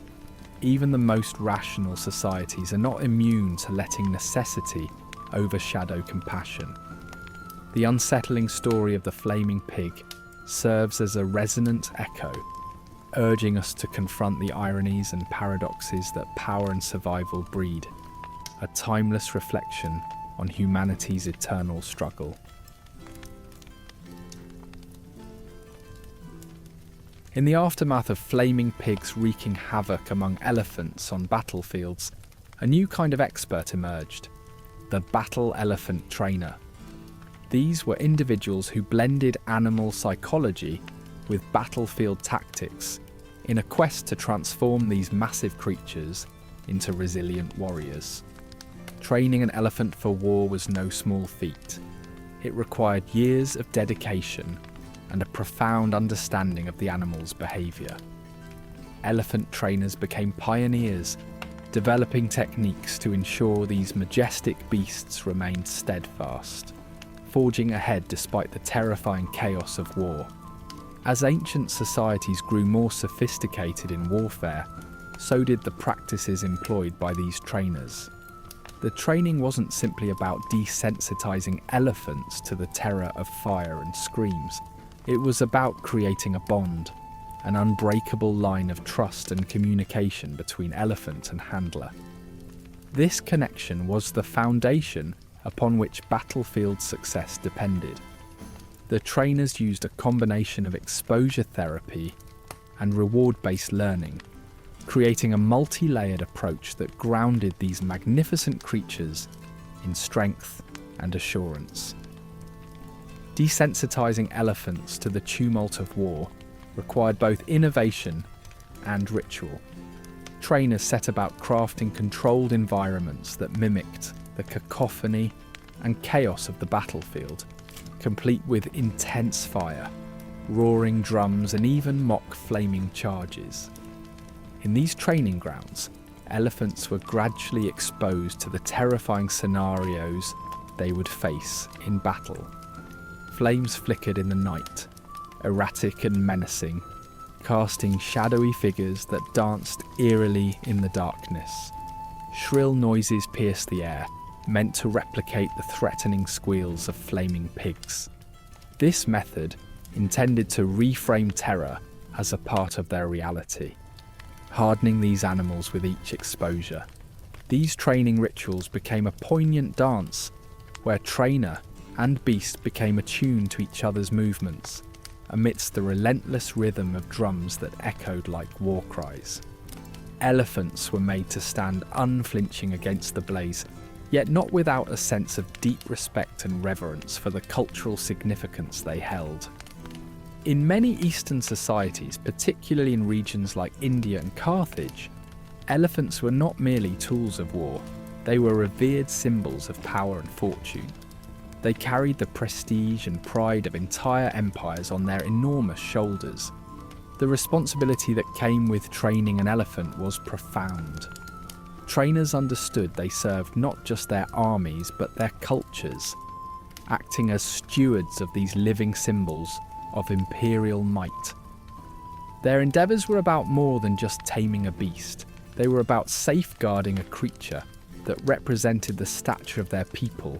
even the most rational societies are not immune to letting necessity overshadow compassion. The unsettling story of the flaming pig serves as a resonant echo, urging us to confront the ironies and paradoxes that power and survival breed, a timeless reflection on humanity's eternal struggle. In the aftermath of flaming pigs wreaking havoc among elephants on battlefields, a new kind of expert emerged: the battle elephant trainer. These were individuals who blended animal psychology with battlefield tactics in a quest to transform these massive creatures into resilient warriors. Training an elephant for war was no small feat. It required years of dedication and a profound understanding of the animal's behaviour. Elephant trainers became pioneers, developing techniques to ensure these majestic beasts remained steadfast, forging ahead despite the terrifying chaos of war. As ancient societies grew more sophisticated in warfare, so did the practices employed by these trainers. The training wasn't simply about desensitizing elephants to the terror of fire and screams. It was about creating a bond, an unbreakable line of trust and communication between elephant and handler. This connection was the foundation upon which battlefield success depended. The trainers used a combination of exposure therapy and reward-based learning, creating a multi-layered approach that grounded these magnificent creatures in strength and assurance. Desensitizing elephants to the tumult of war required both innovation and ritual. Trainers set about crafting controlled environments that mimicked the cacophony and chaos of the battlefield, complete with intense fire, roaring drums, and even mock flaming charges. In these training grounds, elephants were gradually exposed to the terrifying scenarios they would face in battle. Flames flickered in the night, erratic and menacing, casting shadowy figures that danced eerily in the darkness. Shrill noises pierced the air, meant to replicate the threatening squeals of flaming pigs. This method intended to reframe terror as a part of their reality, hardening these animals with each exposure. These training rituals became a poignant dance where trainer and beast became attuned to each other's movements amidst the relentless rhythm of drums that echoed like war cries. Elephants were made to stand unflinching against the blaze, yet not without a sense of deep respect and reverence for the cultural significance they held. In many Eastern societies, particularly in regions like India and Carthage, elephants were not merely tools of war, they were revered symbols of power and fortune. They carried the prestige and pride of entire empires on their enormous shoulders. The responsibility that came with training an elephant was profound. Trainers understood they served not just their armies but their cultures, acting as stewards of these living symbols of imperial might. Their endeavours were about more than just taming a beast. They were about safeguarding a creature that represented the stature of their people,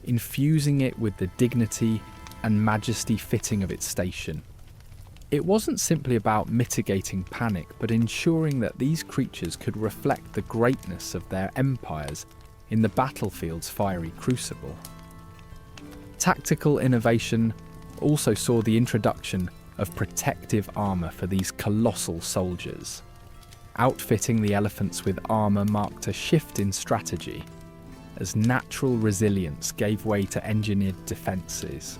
infusing it with the dignity and majesty fitting of its station. It wasn't simply about mitigating panic, but ensuring that these creatures could reflect the greatness of their empires in the battlefield's fiery crucible. Tactical innovation also saw the introduction of protective armour for these colossal soldiers. Outfitting the elephants with armour marked a shift in strategy, as natural resilience gave way to engineered defences.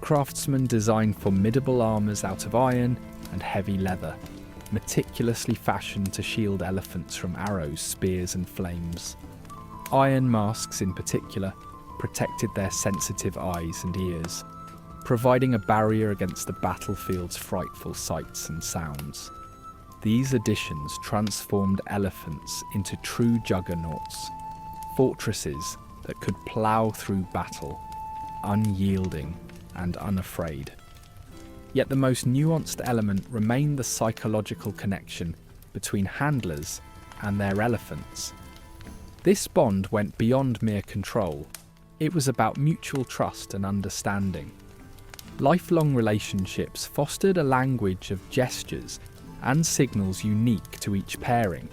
Craftsmen designed formidable armours out of iron and heavy leather, meticulously fashioned to shield elephants from arrows, spears and flames. Iron masks in particular protected their sensitive eyes and ears, providing a barrier against the battlefield's frightful sights and sounds. These additions transformed elephants into true juggernauts, fortresses that could plough through battle, unyielding and unafraid. Yet the most nuanced element remained the psychological connection between handlers and their elephants. This bond went beyond mere control. It was about mutual trust and understanding. Lifelong relationships fostered a language of gestures and signals unique to each pairing,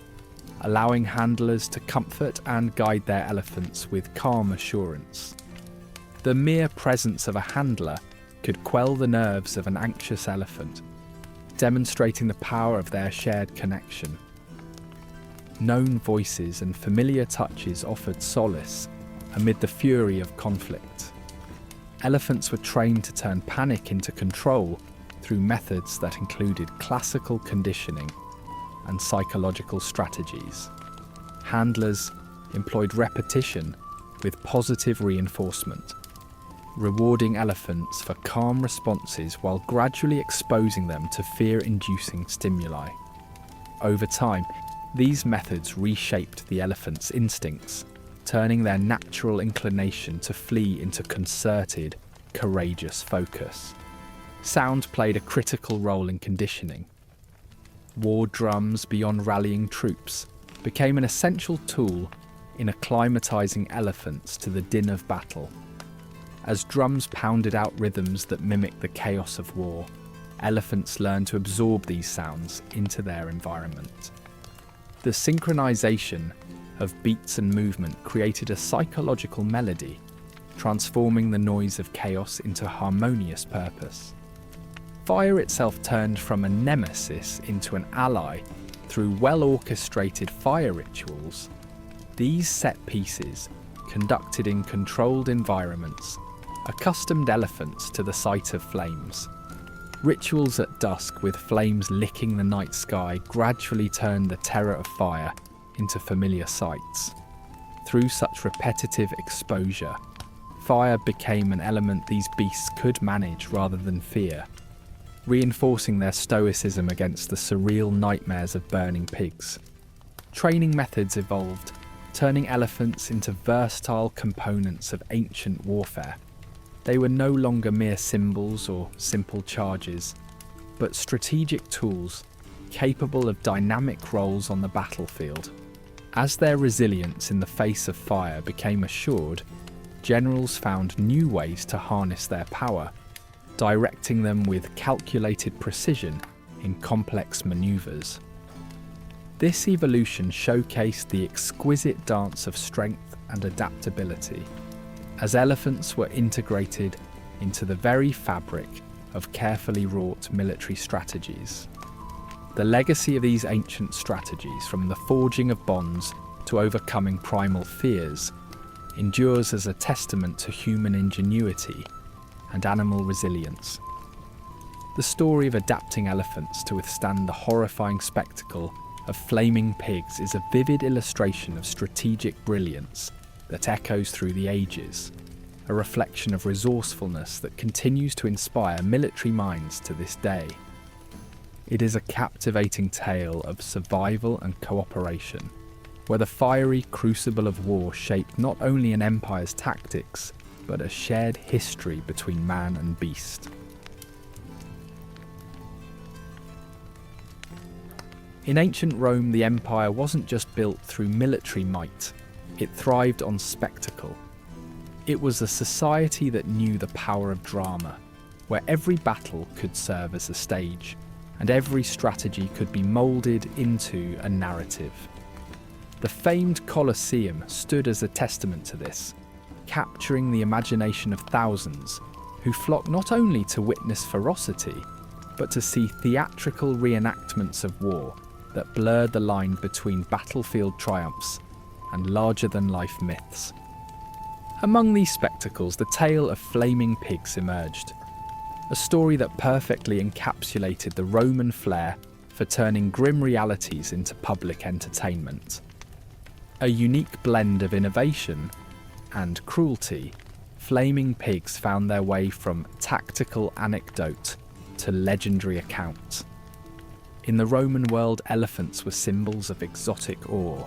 allowing handlers to comfort and guide their elephants with calm assurance. The mere presence of a handler could quell the nerves of an anxious elephant, demonstrating the power of their shared connection. Known voices and familiar touches offered solace amid the fury of conflict. Elephants were trained to turn panic into control through methods that included classical conditioning and psychological strategies. Handlers employed repetition with positive reinforcement, rewarding elephants for calm responses while gradually exposing them to fear-inducing stimuli. Over time, these methods reshaped the elephant's instincts, turning their natural inclination to flee into concerted, courageous focus. Sound played a critical role in conditioning. War drums beyond rallying troops became an essential tool in acclimatizing elephants to the din of battle. As drums pounded out rhythms that mimicked the chaos of war, elephants learned to absorb these sounds into their environment. The synchronization of beats and movement created a psychological melody, transforming the noise of chaos into harmonious purpose. Fire itself turned from a nemesis into an ally through well-orchestrated fire rituals. These set pieces, conducted in controlled environments, accustomed elephants to the sight of flames. Rituals at dusk with flames licking the night sky gradually turned the terror of fire into familiar sights. Through such repetitive exposure, fire became an element these beasts could manage rather than fear, reinforcing their stoicism against the surreal nightmares of burning pigs. Training methods evolved, turning elephants into versatile components of ancient warfare. They were no longer mere symbols or simple charges, but strategic tools capable of dynamic roles on the battlefield. As their resilience in the face of fire became assured, generals found new ways to harness their power, directing them with calculated precision in complex maneuvers. This evolution showcased the exquisite dance of strength and adaptability, as elephants were integrated into the very fabric of carefully wrought military strategies. The legacy of these ancient strategies, from the forging of bonds to overcoming primal fears, endures as a testament to human ingenuity and animal resilience. The story of adapting elephants to withstand the horrifying spectacle of flaming pigs is a vivid illustration of strategic brilliance that echoes through the ages, a reflection of resourcefulness that continues to inspire military minds to this day. It is a captivating tale of survival and cooperation, where the fiery crucible of war shaped not only an empire's tactics, but a shared history between man and beast. In ancient Rome, the empire wasn't just built through military might, it thrived on spectacle. It was a society that knew the power of drama, where every battle could serve as a stage, and every strategy could be moulded into a narrative. The famed Colosseum stood as a testament to this, capturing the imagination of thousands who flocked not only to witness ferocity, but to see theatrical reenactments of war that blurred the line between battlefield triumphs and larger-than-life myths. Among these spectacles, the tale of flaming pigs emerged, a story that perfectly encapsulated the Roman flair for turning grim realities into public entertainment. A unique blend of innovation and cruelty, flaming pigs found their way from tactical anecdote to legendary account. In the Roman world, elephants were symbols of exotic awe,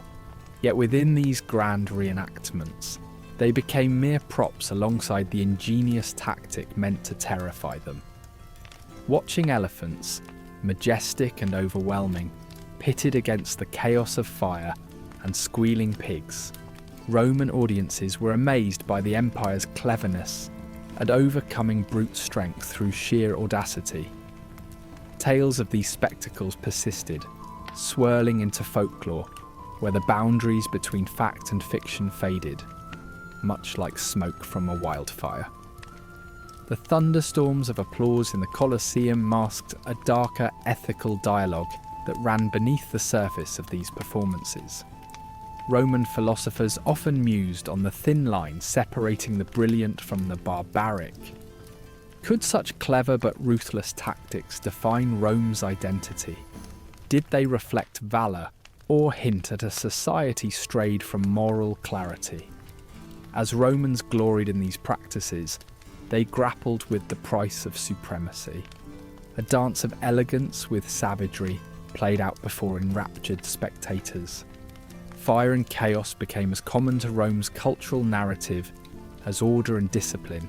yet within these grand reenactments, they became mere props alongside the ingenious tactic meant to terrify them. Watching elephants, majestic and overwhelming, pitted against the chaos of fire and squealing pigs, Roman audiences were amazed by the empire's cleverness at overcoming brute strength through sheer audacity. Tales of these spectacles persisted, swirling into folklore, where the boundaries between fact and fiction faded, much like smoke from a wildfire. The thunderstorms of applause in the Colosseum masked a darker ethical dialogue that ran beneath the surface of these performances. Roman philosophers often mused on the thin line separating the brilliant from the barbaric. Could such clever but ruthless tactics define Rome's identity? Did they reflect valour or hint at a society strayed from moral clarity? As Romans gloried in these practices, they grappled with the price of supremacy. A dance of elegance with savagery played out before enraptured spectators. Fire and chaos became as common to Rome's cultural narrative as order and discipline.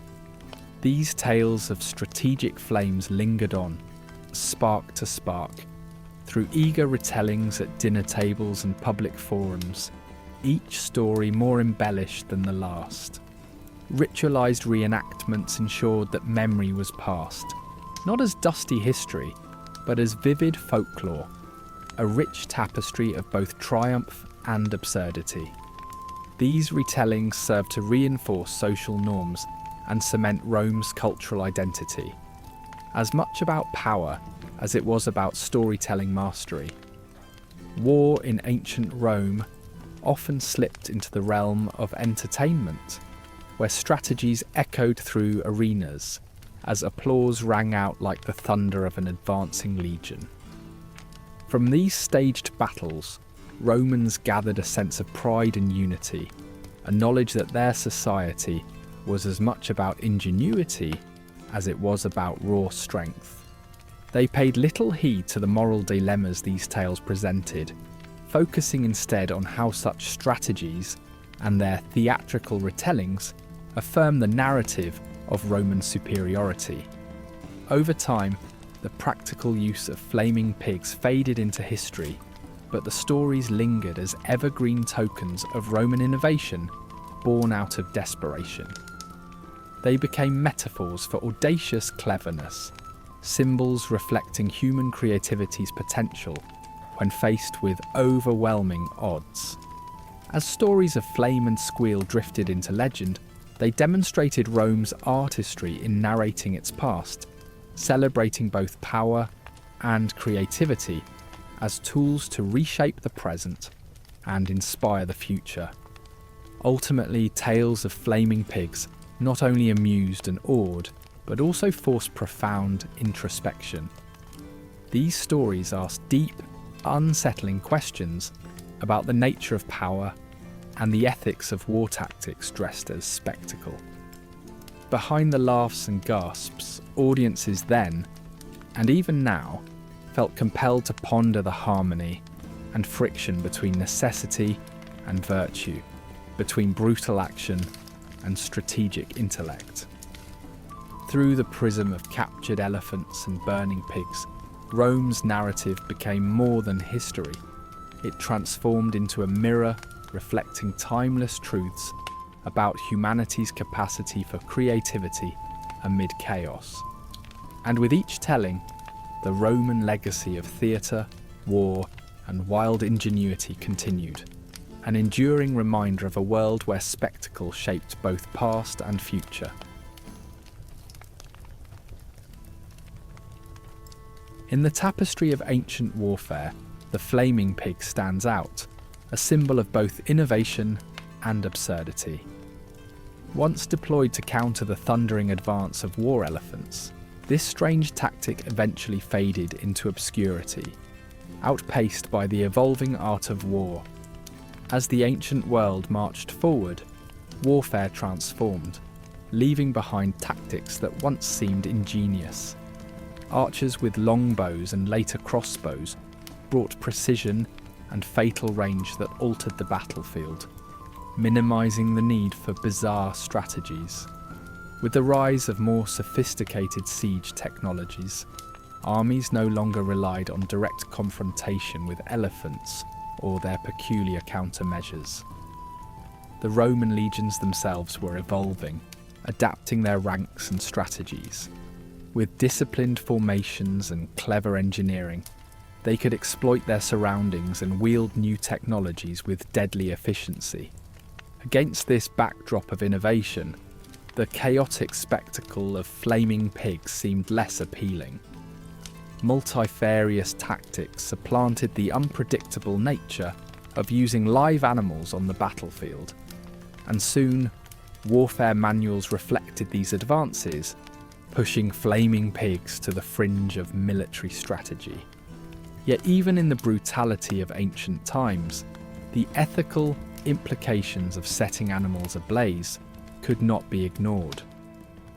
These tales of strategic flames lingered on, spark to spark, through eager retellings at dinner tables and public forums, each story more embellished than the last. Ritualized reenactments ensured that memory was passed, not as dusty history, but as vivid folklore, a rich tapestry of both triumph and absurdity. These retellings served to reinforce social norms and cement Rome's cultural identity, as much about power as it was about storytelling mastery. War in ancient Rome often slipped into the realm of entertainment, where strategies echoed through arenas as applause rang out like the thunder of an advancing legion. From these staged battles, Romans gathered a sense of pride and unity, a knowledge that their society was as much about ingenuity as it was about raw strength. They paid little heed to the moral dilemmas these tales presented, focusing instead on how such strategies and their theatrical retellings affirm the narrative of Roman superiority. Over time, the practical use of flaming pigs faded into history, but the stories lingered as evergreen tokens of Roman innovation born out of desperation. They became metaphors for audacious cleverness, symbols reflecting human creativity's potential when faced with overwhelming odds. As stories of flame and squeal drifted into legend, they demonstrated Rome's artistry in narrating its past, celebrating both power and creativity as tools to reshape the present and inspire the future. Ultimately, tales of flaming pigs not only amused and awed, but also forced profound introspection. These stories asked deep, unsettling questions about the nature of power and the ethics of war tactics dressed as spectacle. Behind the laughs and gasps, audiences then, and even now, felt compelled to ponder the harmony and friction between necessity and virtue, between brutal action and strategic intellect. Through the prism of captured elephants and burning pigs, Rome's narrative became more than history. It transformed into a mirror reflecting timeless truths about humanity's capacity for creativity amid chaos. And with each telling, the Roman legacy of theatre, war, and wild ingenuity continued, an enduring reminder of a world where spectacle shaped both past and future. In the tapestry of ancient warfare, the flaming pig stands out, a symbol of both innovation and absurdity. Once deployed to counter the thundering advance of war elephants, this strange tactic eventually faded into obscurity, outpaced by the evolving art of war. As the ancient world marched forward, warfare transformed, leaving behind tactics that once seemed ingenious. Archers with longbows and later crossbows brought precision and fatal range that altered the battlefield, minimizing the need for bizarre strategies. With the rise of more sophisticated siege technologies, armies no longer relied on direct confrontation with elephants or their peculiar countermeasures. The Roman legions themselves were evolving, adapting their ranks and strategies. With disciplined formations and clever engineering, they could exploit their surroundings and wield new technologies with deadly efficiency. Against this backdrop of innovation, the chaotic spectacle of flaming pigs seemed less appealing. Multifarious tactics supplanted the unpredictable nature of using live animals on the battlefield, and soon, warfare manuals reflected these advances, pushing flaming pigs to the fringe of military strategy. Yet even in the brutality of ancient times, the ethical implications of setting animals ablaze could not be ignored.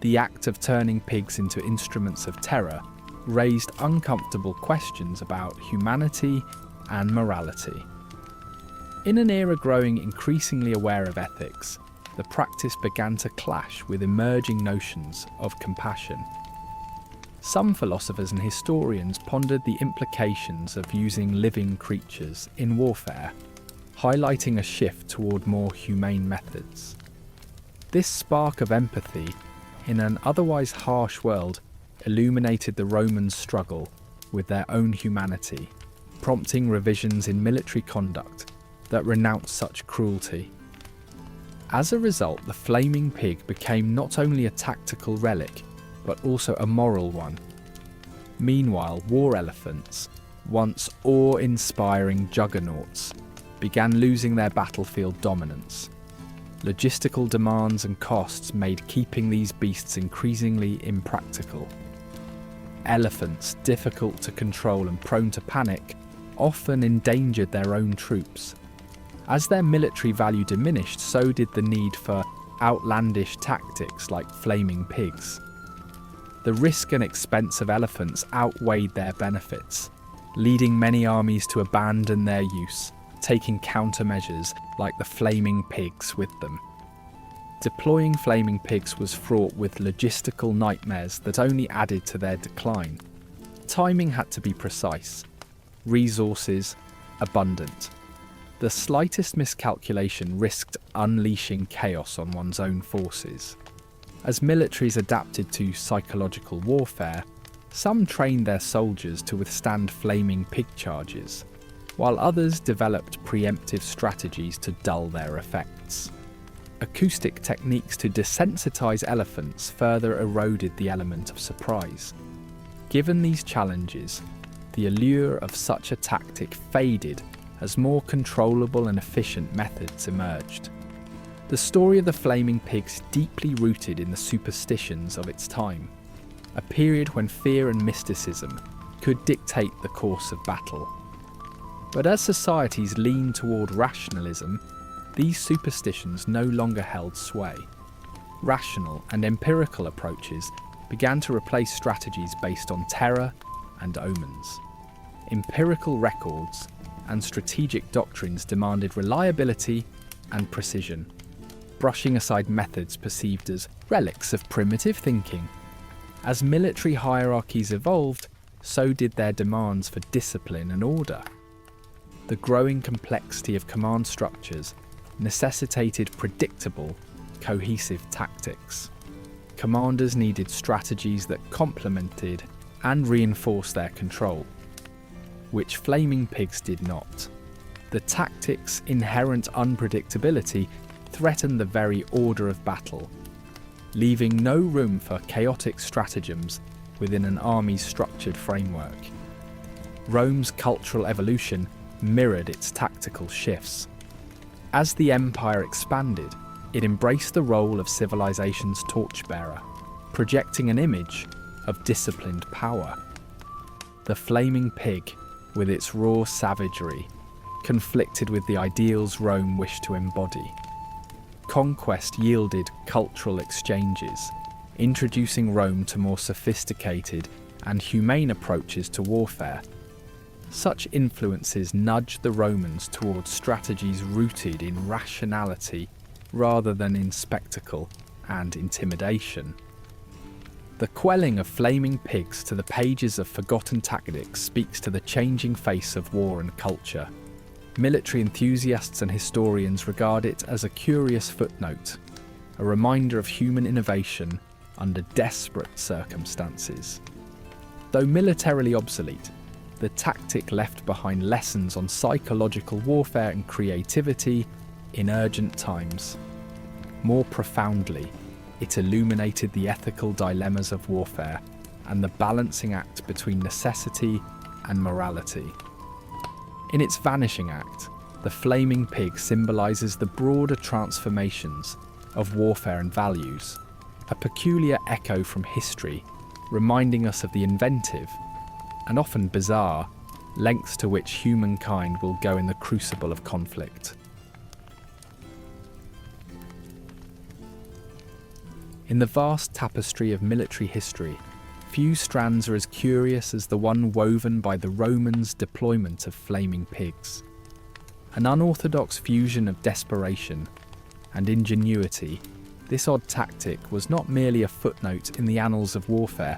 The act of turning pigs into instruments of terror raised uncomfortable questions about humanity and morality. In an era growing increasingly aware of ethics, the practice began to clash with emerging notions of compassion. Some philosophers and historians pondered the implications of using living creatures in warfare, highlighting a shift toward more humane methods. This spark of empathy in an otherwise harsh world illuminated the Romans' struggle with their own humanity, prompting revisions in military conduct that renounced such cruelty. As a result, the flaming pig became not only a tactical relic, but also a moral one. Meanwhile, war elephants, once awe-inspiring juggernauts, began losing their battlefield dominance. Logistical demands and costs made keeping these beasts increasingly impractical. Elephants, difficult to control and prone to panic, often endangered their own troops. As their military value diminished, so did the need for outlandish tactics like flaming pigs. The risk and expense of elephants outweighed their benefits, leading many armies to abandon their use, taking countermeasures like the flaming pigs with them. Deploying flaming pigs was fraught with logistical nightmares that only added to their decline. Timing had to be precise, resources abundant. The slightest miscalculation risked unleashing chaos on one's own forces. As militaries adapted to psychological warfare, some trained their soldiers to withstand flaming pig charges, while others developed preemptive strategies to dull their effects. Acoustic techniques to desensitize elephants further eroded the element of surprise. Given these challenges, the allure of such a tactic faded as more controllable and efficient methods emerged. The story of the flaming pig's deeply rooted in the superstitions of its time, a period when fear and mysticism could dictate the course of battle. But as societies leaned toward rationalism, these superstitions no longer held sway. Rational and empirical approaches began to replace strategies based on terror and omens. Empirical records and strategic doctrines demanded reliability and precision, brushing aside methods perceived as relics of primitive thinking. As military hierarchies evolved, so did their demands for discipline and order. The growing complexity of command structures necessitated predictable, cohesive tactics. Commanders needed strategies that complemented and reinforced their control, which flaming pigs did not. The tactics' inherent unpredictability threatened the very order of battle, leaving no room for chaotic stratagems within an army's structured framework. Rome's cultural evolution mirrored its tactical shifts. As the empire expanded, it embraced the role of civilization's torchbearer, projecting an image of disciplined power. The flaming pig, with its raw savagery, conflicted with the ideals Rome wished to embody. Conquest yielded cultural exchanges, introducing Rome to more sophisticated and humane approaches to warfare. Such influences nudged the Romans towards strategies rooted in rationality rather than in spectacle and intimidation. The quelling of flaming pigs to the pages of forgotten tactics speaks to the changing face of war and culture. Military enthusiasts and historians regard it as a curious footnote, a reminder of human innovation under desperate circumstances. Though militarily obsolete, the tactic left behind lessons on psychological warfare and creativity in urgent times. More profoundly, it illuminated the ethical dilemmas of warfare and the balancing act between necessity and morality. In its vanishing act, the flaming pig symbolises the broader transformations of warfare and values, a peculiar echo from history, reminding us of the inventive, and often bizarre, lengths to which humankind will go in the crucible of conflict. In the vast tapestry of military history, few strands are as curious as the one woven by the Romans' deployment of flaming pigs. An unorthodox fusion of desperation and ingenuity, this odd tactic was not merely a footnote in the annals of warfare,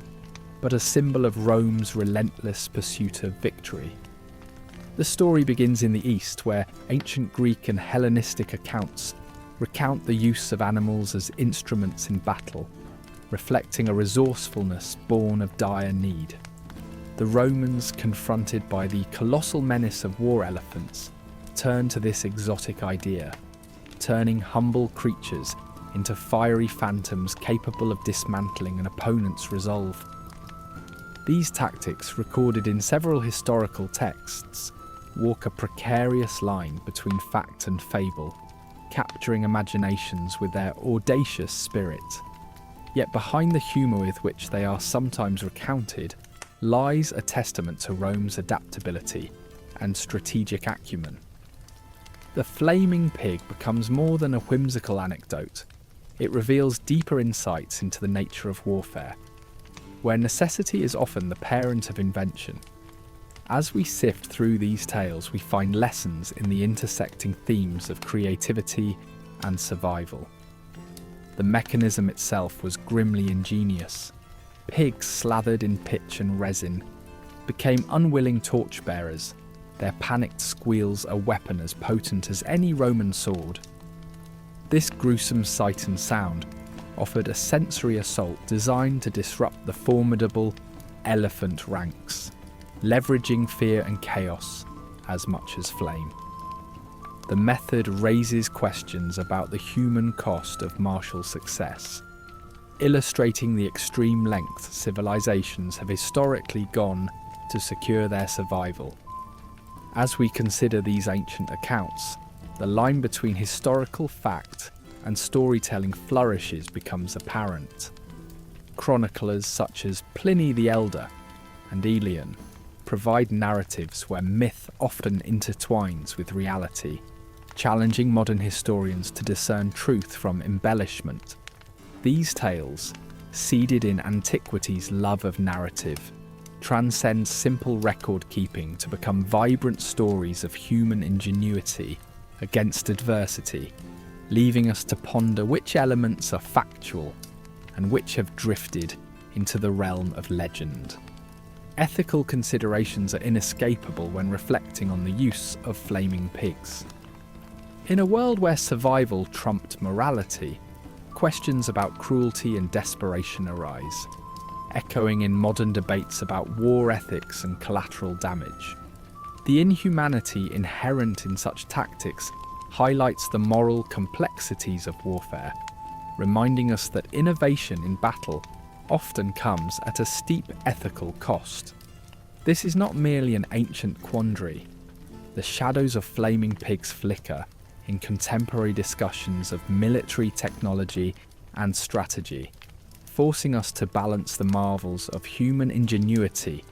but a symbol of Rome's relentless pursuit of victory. The story begins in the East, where ancient Greek and Hellenistic accounts recount the use of animals as instruments in battle, reflecting a resourcefulness born of dire need. The Romans, confronted by the colossal menace of war elephants, turned to this exotic idea, turning humble creatures into fiery phantoms capable of dismantling an opponent's resolve. These tactics, recorded in several historical texts, walk a precarious line between fact and fable, capturing imaginations with their audacious spirit. Yet behind the humour with which they are sometimes recounted lies a testament to Rome's adaptability and strategic acumen. The flaming pig becomes more than a whimsical anecdote. It reveals deeper insights into the nature of warfare, where necessity is often the parent of invention. As we sift through these tales, we find lessons in the intersecting themes of creativity and survival. The mechanism itself was grimly ingenious. Pigs slathered in pitch and resin became unwilling torchbearers, their panicked squeals a weapon as potent as any Roman sword. This gruesome sight and sound offered a sensory assault designed to disrupt the formidable elephant ranks, leveraging fear and chaos as much as flame. The method raises questions about the human cost of martial success, illustrating the extreme lengths civilizations have historically gone to secure their survival. As we consider these ancient accounts, the line between historical fact and storytelling flourishes becomes apparent. Chroniclers such as Pliny the Elder and Aelian provide narratives where myth often intertwines with reality, challenging modern historians to discern truth from embellishment. These tales, seeded in antiquity's love of narrative, transcend simple record-keeping to become vibrant stories of human ingenuity against adversity, leaving us to ponder which elements are factual and which have drifted into the realm of legend. Ethical considerations are inescapable when reflecting on the use of flaming pigs. In a world where survival trumped morality, questions about cruelty and desperation arise, echoing in modern debates about war ethics and collateral damage. The inhumanity inherent in such tactics highlights the moral complexities of warfare, reminding us that innovation in battle often comes at a steep ethical cost. This is not merely an ancient quandary. The shadows of flaming pigs flicker in contemporary discussions of military technology and strategy, forcing us to balance the marvels of human ingenuity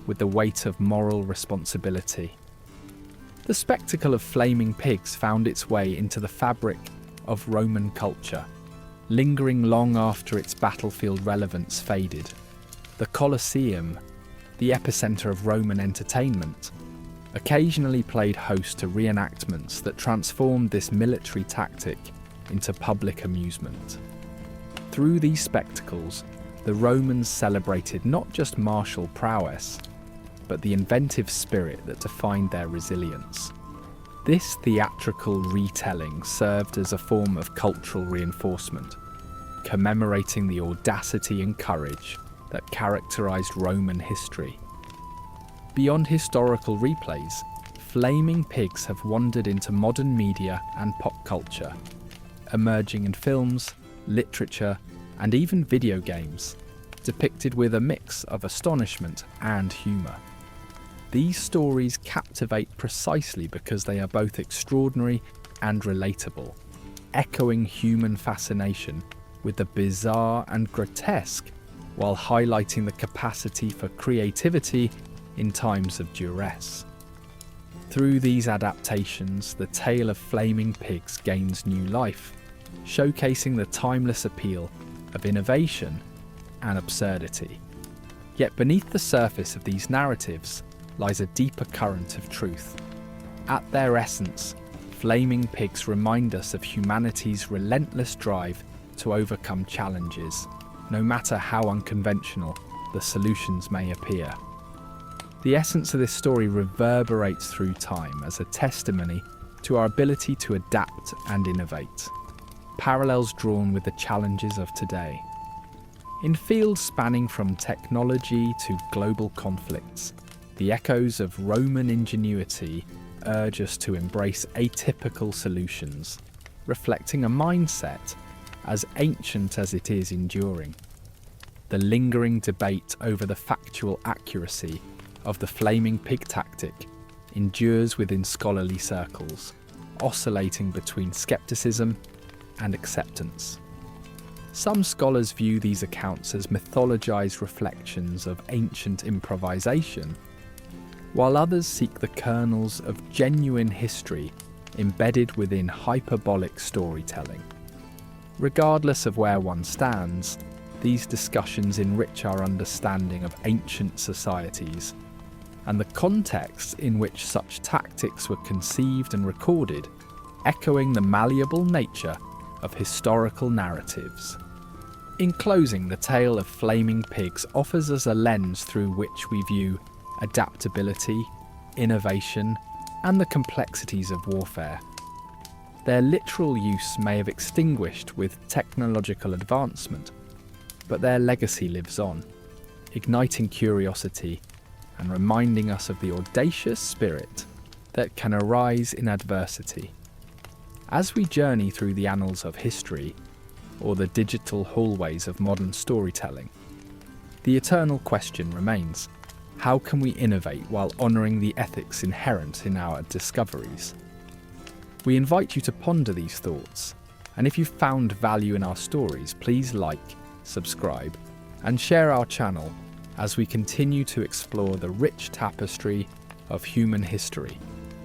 with the weight of moral responsibility. The spectacle of flaming pigs found its way into the fabric of Roman culture, lingering long after its battlefield relevance faded. The Colosseum, the epicenter of Roman entertainment, occasionally played host to reenactments that transformed this military tactic into public amusement. Through these spectacles, the Romans celebrated not just martial prowess, but the inventive spirit that defined their resilience. This theatrical retelling served as a form of cultural reinforcement, commemorating the audacity and courage that characterized Roman history. Beyond historical replays, flaming pigs have wandered into modern media and pop culture, emerging in films, literature, and even video games, depicted with a mix of astonishment and humour. These stories captivate precisely because they are both extraordinary and relatable, echoing human fascination with the bizarre and grotesque, while highlighting the capacity for creativity in times of duress. Through these adaptations, the tale of flaming pigs gains new life, showcasing the timeless appeal of innovation and absurdity. Yet beneath the surface of these narratives lies a deeper current of truth. At their essence, flaming pigs remind us of humanity's relentless drive to overcome challenges, no matter how unconventional the solutions may appear. The essence of this story reverberates through time as a testimony to our ability to adapt and innovate, parallels drawn with the challenges of today. In fields spanning from technology to global conflicts, the echoes of Roman ingenuity urge us to embrace atypical solutions, reflecting a mindset as ancient as it is enduring. The lingering debate over the factual accuracy of the flaming pig tactic endures within scholarly circles, oscillating between skepticism and acceptance. Some scholars view these accounts as mythologized reflections of ancient improvisation, while others seek the kernels of genuine history embedded within hyperbolic storytelling. Regardless of where one stands, these discussions enrich our understanding of ancient societies and the context in which such tactics were conceived and recorded, echoing the malleable nature of historical narratives. In closing, the tale of flaming pigs offers us a lens through which we view adaptability, innovation, and the complexities of warfare. Their literal use may have extinguished with technological advancement, but their legacy lives on, igniting curiosity and reminding us of the audacious spirit that can arise in adversity. As we journey through the annals of history, or the digital hallways of modern storytelling, the eternal question remains: how can we innovate while honouring the ethics inherent in our discoveries? We invite you to ponder these thoughts, and if you've found value in our stories, please like, subscribe, and share our channel as we continue to explore the rich tapestry of human history.